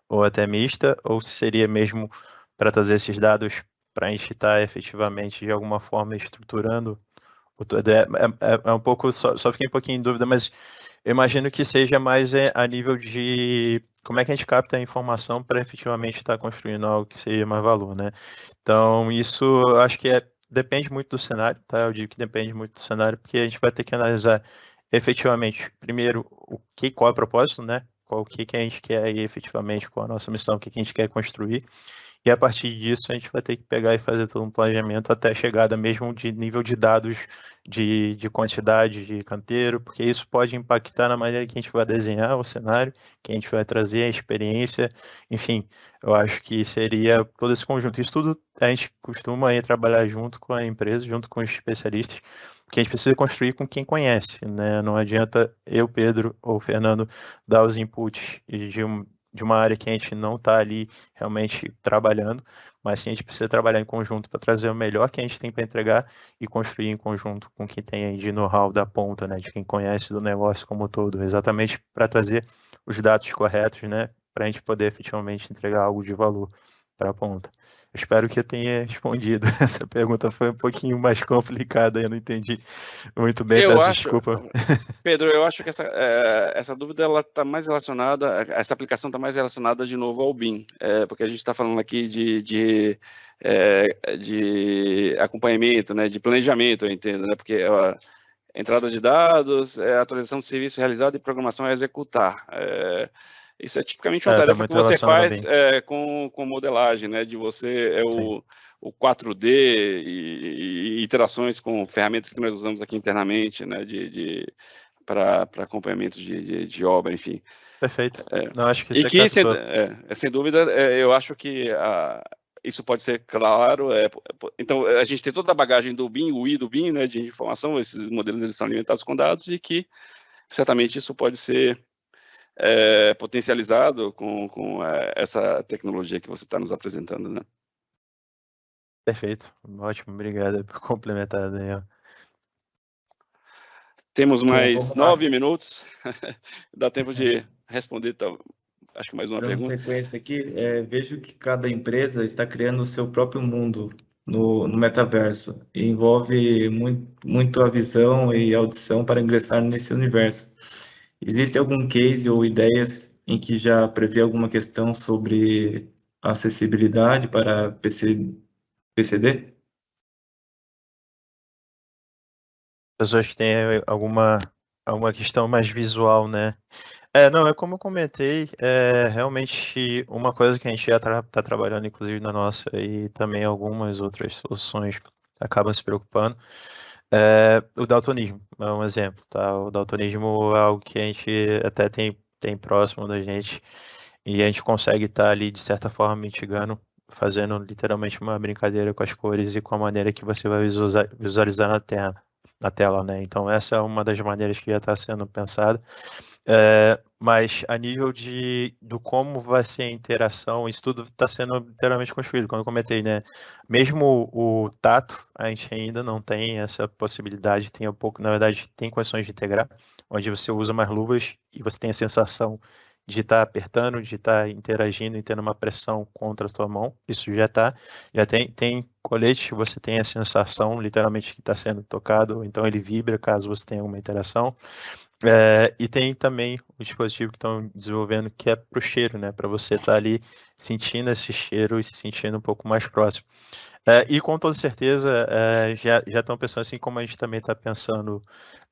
Speaker 2: ou até mista, ou se seria mesmo para trazer esses dados para a gente estar efetivamente de alguma forma estruturando um pouco, só fiquei um pouquinho em dúvida, mas eu imagino que seja mais a nível de como é que a gente capta a informação para efetivamente estar construindo algo que seja mais valor, né? Então, isso eu acho que depende muito do cenário, tá? Eu digo que depende muito do cenário, porque a gente vai ter que analisar efetivamente, primeiro, qual é o propósito, né? O que a gente quer aí efetivamente, qual a nossa missão, o que a gente quer construir. E a partir disso a gente vai ter que pegar e fazer todo um planejamento até a chegada mesmo de nível de dados, de quantidade de canteiro, porque isso pode impactar na maneira que a gente vai desenhar o cenário, que a gente vai trazer a experiência, enfim, eu acho que seria todo esse conjunto. Isso tudo a gente costuma aí trabalhar junto com a empresa, junto com os especialistas, porque a gente precisa construir com quem conhece, né? Não adianta eu, Pedro ou Fernando dar os inputs de uma área que a gente não está ali realmente trabalhando, mas sim a gente precisa trabalhar em conjunto para trazer o melhor que a gente tem para entregar e construir em conjunto com quem tem aí de know-how da ponta, né, de quem conhece do negócio como um todo, exatamente para trazer os dados corretos, né, para a gente poder efetivamente entregar algo de valor para a ponta. Eu espero que eu tenha respondido. Essa pergunta foi um pouquinho mais complicada, eu não entendi muito bem,
Speaker 1: Eu
Speaker 2: peço
Speaker 1: acho,
Speaker 2: desculpa.
Speaker 1: Pedro, eu acho que essa dúvida ela está mais relacionada, essa aplicação está mais relacionada de novo ao BIM, porque a gente está falando aqui de acompanhamento, né, de planejamento, eu entendo, né, porque entrada de dados, atualização do serviço realizado e programação a executar. Isso é tipicamente uma
Speaker 2: Tá
Speaker 1: tarefa
Speaker 2: muito
Speaker 1: que você
Speaker 2: relacionado ao
Speaker 1: faz
Speaker 2: BIM.
Speaker 1: com modelagem, né, de você
Speaker 2: Sim.
Speaker 1: o 4D e iterações com ferramentas que nós usamos aqui internamente, né, para acompanhamento de obra, enfim.
Speaker 2: Perfeito. Não, acho que
Speaker 1: E
Speaker 2: você
Speaker 1: que,
Speaker 2: captou.
Speaker 1: sem dúvida, eu acho que isso pode ser claro. Então, a gente tem toda a bagagem do BIM, o I do BIM, né, de informação, esses modelos eles são alimentados com dados e que, certamente, isso pode ser potencializado com essa tecnologia que você está nos apresentando, né?
Speaker 2: Perfeito. Ótimo, obrigado por complementar, Daniel.
Speaker 1: Temos mais
Speaker 9: vamos lá.
Speaker 1: 9 minutos. Dá tempo de responder, acho que mais uma
Speaker 9: Dando
Speaker 1: pergunta.
Speaker 9: sequência aqui, vejo que cada empresa está criando o seu próprio mundo no metaverso e envolve muito a visão e audição para ingressar nesse universo. Existe algum case ou ideias em que já prevê alguma questão sobre acessibilidade para PCD?
Speaker 2: Pessoas que têm alguma questão mais visual, né? Não, é como eu comentei, realmente uma coisa que a gente já está trabalhando, inclusive na nossa, e também algumas outras soluções acabam se preocupando, o daltonismo é um exemplo, tá? O daltonismo é algo que a gente até tem próximo da gente e a gente consegue estar ali, de certa forma, mitigando, fazendo literalmente uma brincadeira com as cores e com a maneira que você vai visualizar na tela, né? Então essa é uma das maneiras que já está sendo pensada. Mas a nível do como vai ser a interação, isso tudo está sendo literalmente construído, como eu comentei, né? Mesmo o tato, a gente ainda não tem essa possibilidade, tem um pouco, na verdade, tem condições de integrar, onde você usa mais luvas e você tem a sensação de estar apertando, de estar interagindo e tendo uma pressão contra a sua mão, isso já tem colete que você tem a sensação, literalmente, que está sendo tocado, então ele vibra caso você tenha alguma interação. E tem também o dispositivo que estão desenvolvendo que é para o cheiro, né? Para você estar ali sentindo esse cheiro e se sentindo um pouco mais próximo. E com toda certeza já estão pensando assim como a gente também está pensando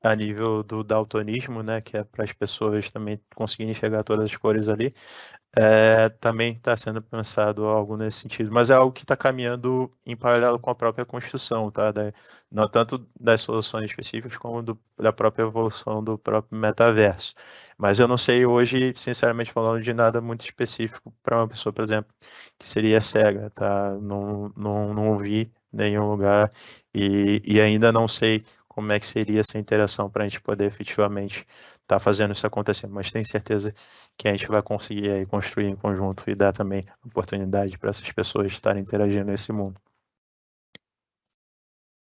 Speaker 2: a nível do daltonismo, né? Que é para as pessoas também conseguirem enxergar todas as cores ali. Também está sendo pensado algo nesse sentido, mas é algo que está caminhando em paralelo com a própria construção, tá? Não tanto das soluções específicas como da própria evolução do próprio metaverso. Mas eu não sei hoje, sinceramente falando, de nada muito específico para uma pessoa, por exemplo, que seria cega, tá? Não ouvi nenhum lugar e ainda não sei como é que seria essa interação para a gente poder efetivamente estar fazendo isso acontecer, mas tenho certeza que a gente vai conseguir aí construir em conjunto e dar também oportunidade para essas pessoas estarem interagindo nesse mundo.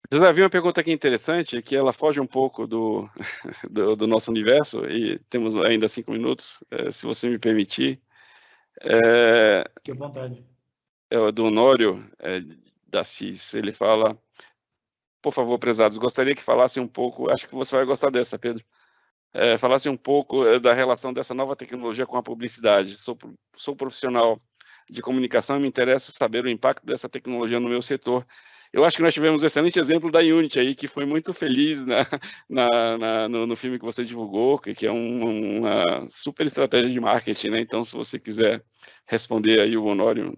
Speaker 1: Eu já vi uma pergunta aqui interessante, que ela foge um pouco do nosso universo, e temos ainda 5 minutos, se você me permitir.
Speaker 9: Fique à vontade.
Speaker 1: É do Honório, da CIS. Ele fala: por favor, prezados, gostaria que falassem um pouco, acho que você vai gostar dessa, Pedro, falassem um pouco da relação dessa nova tecnologia com a publicidade. Sou profissional de comunicação e me interessa saber o impacto dessa tecnologia no meu setor. Eu acho que nós tivemos um excelente exemplo da Unity aí, que foi muito feliz no filme que você divulgou, que é uma super estratégia de marketing, né? Então, se você quiser responder aí, o Honório.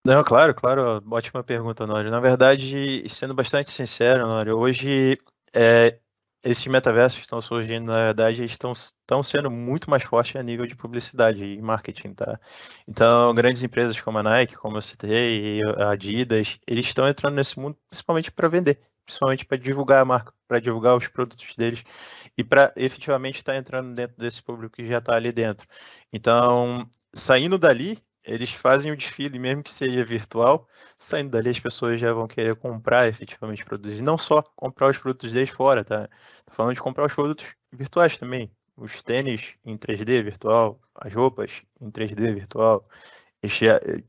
Speaker 2: Não, claro, ótima pergunta, Honório. Na verdade, sendo bastante sincero, Honório, hoje esses metaversos que estão surgindo, na verdade, estão sendo muito mais fortes a nível de publicidade e marketing, tá? Então, grandes empresas como a Nike, como eu citei, e a Adidas, eles estão entrando nesse mundo principalmente para vender, principalmente para divulgar a marca, para divulgar os produtos deles e para efetivamente estar entrando dentro desse público que já está ali dentro. Então, saindo dali, eles fazem o desfile, mesmo que seja virtual, saindo dali as pessoas já vão querer comprar efetivamente produtos. E não só comprar os produtos deles fora, tá? Tô falando de comprar os produtos virtuais também. Os tênis em 3D virtual, as roupas em 3D virtual.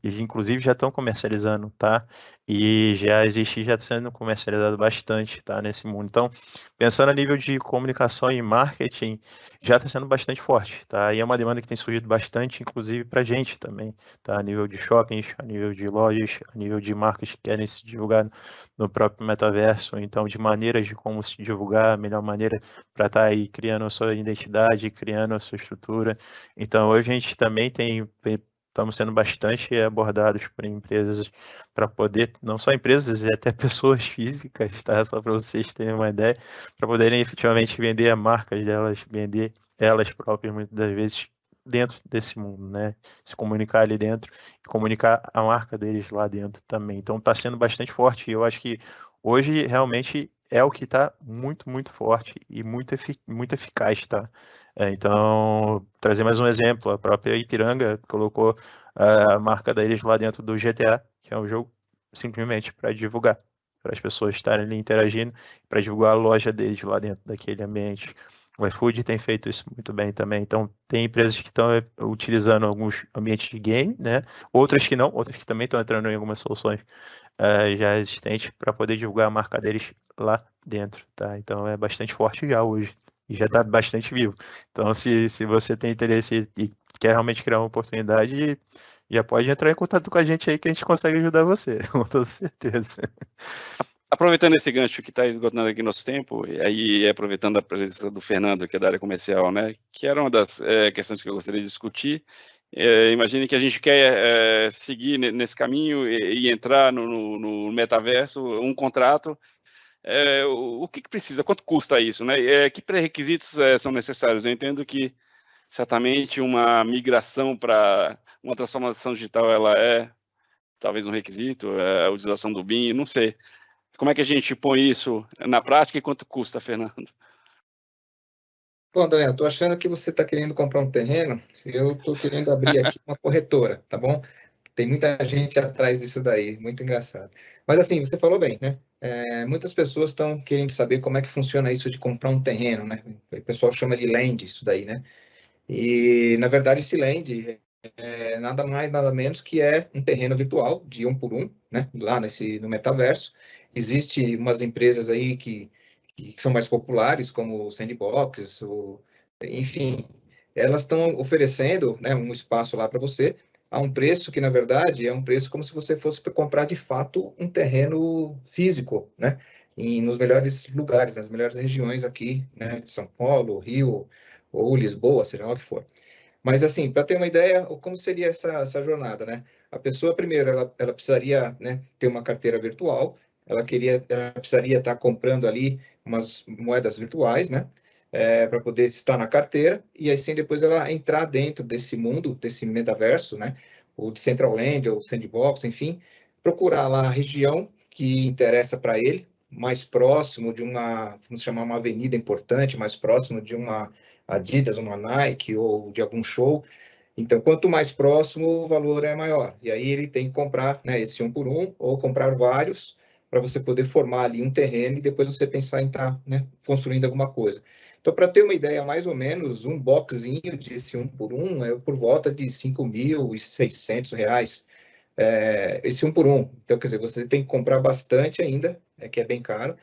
Speaker 2: Eles inclusive já estão comercializando, tá? E já existe, já está sendo comercializado bastante, tá? Nesse mundo. Então, pensando a nível de comunicação e marketing, já está sendo bastante forte, tá? E é uma demanda que tem surgido bastante, inclusive para a gente também, tá? A nível de shoppings, a nível de lojas, a nível de marcas que querem se divulgar no próprio metaverso. Então, de maneiras de como se divulgar, a melhor maneira para estar aí criando a sua identidade, criando a sua estrutura. Então, hoje a gente também estamos sendo bastante abordados por empresas para poder, não só empresas, e até pessoas físicas, tá? Só para vocês terem uma ideia, para poderem efetivamente vender a marca delas, vender elas próprias, muitas das vezes, dentro desse mundo, né? Se comunicar ali dentro e comunicar a marca deles lá dentro também. Então está sendo bastante forte e eu acho que hoje realmente é o que está muito, muito forte e muito eficaz, tá? Então, trazer mais um exemplo, a própria Ipiranga colocou a marca deles lá dentro do GTA, que é um jogo simplesmente para divulgar, para as pessoas estarem ali interagindo, para divulgar a loja deles lá dentro daquele ambiente. O iFood tem feito isso muito bem também. Então, tem empresas que estão utilizando alguns ambientes de game, né? Outras que não, outras que também estão entrando em algumas soluções já existentes para poder divulgar a marca deles lá dentro, tá? Então, é bastante forte já hoje e já está bastante vivo. Então, se você tem interesse e quer realmente criar uma oportunidade, já pode entrar em contato com a gente aí que a gente consegue ajudar você, com toda certeza.
Speaker 1: Aproveitando esse gancho que está esgotando aqui nosso tempo, e aí aproveitando a presença do Fernando, que é da área comercial, né, que era uma das questões que eu gostaria de discutir. Imagine que a gente quer seguir nesse caminho e entrar no metaverso, um contrato. O que precisa? Quanto custa isso, né? Que pré-requisitos são necessários? Eu entendo que certamente uma migração para uma transformação digital, ela é talvez um requisito, a utilização do BIM, não sei. Como é que a gente põe isso na prática e quanto custa, Fernando?
Speaker 3: Bom, Daniel, estou achando que você está querendo comprar um terreno, eu estou querendo abrir aqui uma corretora, tá bom? Tem muita gente atrás disso daí, muito engraçado. Mas assim, você falou bem, né? Muitas pessoas estão querendo saber como é que funciona isso de comprar um terreno, né? O pessoal chama de land, isso daí, né? E, na verdade, esse land é nada mais, nada menos que é um terreno virtual de 1 por 1, né? Lá no metaverso. Existem umas empresas aí que são mais populares, como o Sandbox, enfim, elas estão oferecendo, né, um espaço lá para você a um preço que, na verdade, é um preço como se você fosse comprar, de fato, um terreno físico, né? Nos melhores lugares, nas melhores regiões aqui, né? De São Paulo, Rio ou Lisboa, seja lá o que for. Mas, assim, para ter uma ideia, como seria essa jornada, né? A pessoa, primeiro, ela precisaria, né, ter uma carteira virtual, ela precisaria estar comprando ali umas moedas virtuais, né? Para poder estar na carteira, e assim depois ela entrar dentro desse mundo, desse metaverso, né? Ou de Decentraland, ou Sandbox, enfim, procurar lá a região que interessa para ele, mais próximo de vamos chamar uma avenida importante, mais próximo de uma Adidas, uma Nike ou de algum show. Então, quanto mais próximo, o valor é maior. E aí ele tem que comprar, né, esse 1 por 1 ou comprar vários para você poder formar ali um terreno e depois você pensar em estar, né, construindo alguma coisa. Então, para ter uma ideia, mais ou menos, um boxinho desse 1 por 1 é por volta de R$ 5.600. Esse 1 por 1. Então, quer dizer, você tem que comprar bastante ainda, que é bem caro.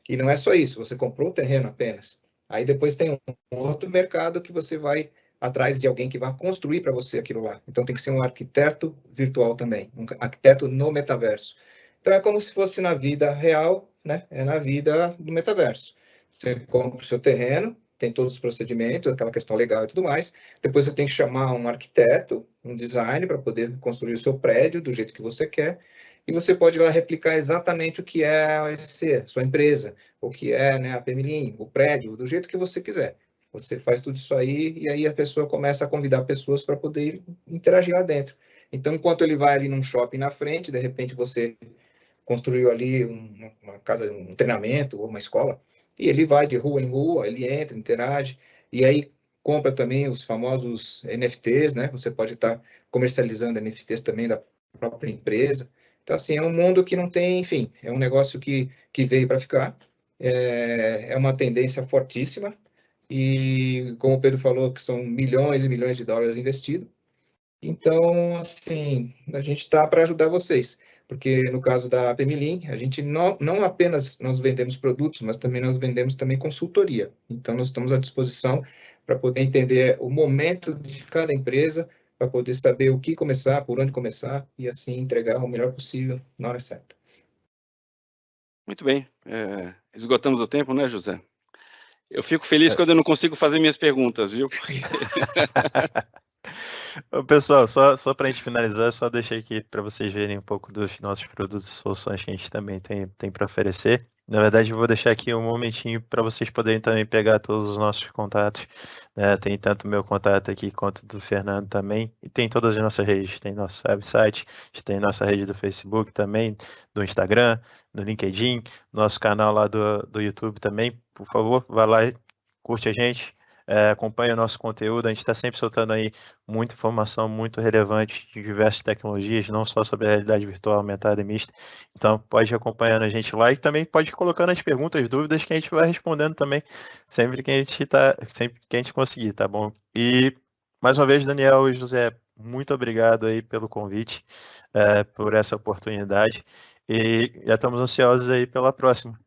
Speaker 3: E não é só isso, você comprou o terreno apenas. Aí depois tem um outro mercado que você vai atrás de alguém que vai construir para você aquilo lá. Então tem que ser um arquiteto virtual também, um arquiteto no metaverso. Então é como se fosse na vida real, né? É na vida do metaverso. Você compra o seu terreno, tem todos os procedimentos, aquela questão legal e tudo mais. Depois você tem que chamar um arquiteto, um design, para poder construir o seu prédio do jeito que você quer. E você pode ir lá replicar exatamente o que é a OSC, sua empresa, o que é, né, a Pemilim, o prédio, do jeito que você quiser. Você faz tudo isso aí e aí a pessoa começa a convidar pessoas para poder interagir lá dentro. Então, enquanto ele vai ali num shopping na frente, de repente você construiu ali uma casa, um treinamento ou uma escola, e ele vai de rua em rua, ele entra, interage, e aí compra também os famosos NFTs, né? Você pode estar comercializando NFTs também da própria empresa. Então, assim, é um mundo que não tem, enfim, é um negócio que veio para ficar, é uma tendência fortíssima, e como o Pedro falou, que são milhões e milhões de dólares investidos. Então, assim, a gente está para ajudar vocês, porque no caso da Pemilim, a gente não apenas nós vendemos produtos, mas também nós vendemos também consultoria. Então, nós estamos à disposição para poder entender o momento de cada empresa, para poder saber o que começar, por onde começar, e assim entregar o melhor possível na hora certa.
Speaker 1: Muito bem. Esgotamos o tempo, né, José? Eu fico feliz quando eu não consigo fazer minhas perguntas, viu?
Speaker 2: Ô, pessoal, só para a gente finalizar, só deixei aqui para vocês verem um pouco dos nossos produtos e soluções que a gente também tem para oferecer. Na verdade, eu vou deixar aqui um momentinho para vocês poderem também pegar todos os nossos contatos, né? Tem tanto o meu contato aqui quanto do Fernando também, e tem todas as nossas redes. Tem nosso website, tem nossa rede do Facebook também, do Instagram, do LinkedIn, nosso canal lá do YouTube também. Por favor, vá lá e curte a gente. Acompanhe o nosso conteúdo, a gente está sempre soltando aí muita informação muito relevante de diversas tecnologias, não só sobre a realidade virtual aumentada e mista. Então, pode ir acompanhando a gente lá e também pode ir colocando as perguntas, dúvidas que a gente vai respondendo também sempre que a gente conseguir, tá bom? E mais uma vez, Daniel e José, muito obrigado aí pelo convite, por essa oportunidade, e já estamos ansiosos aí pela próxima.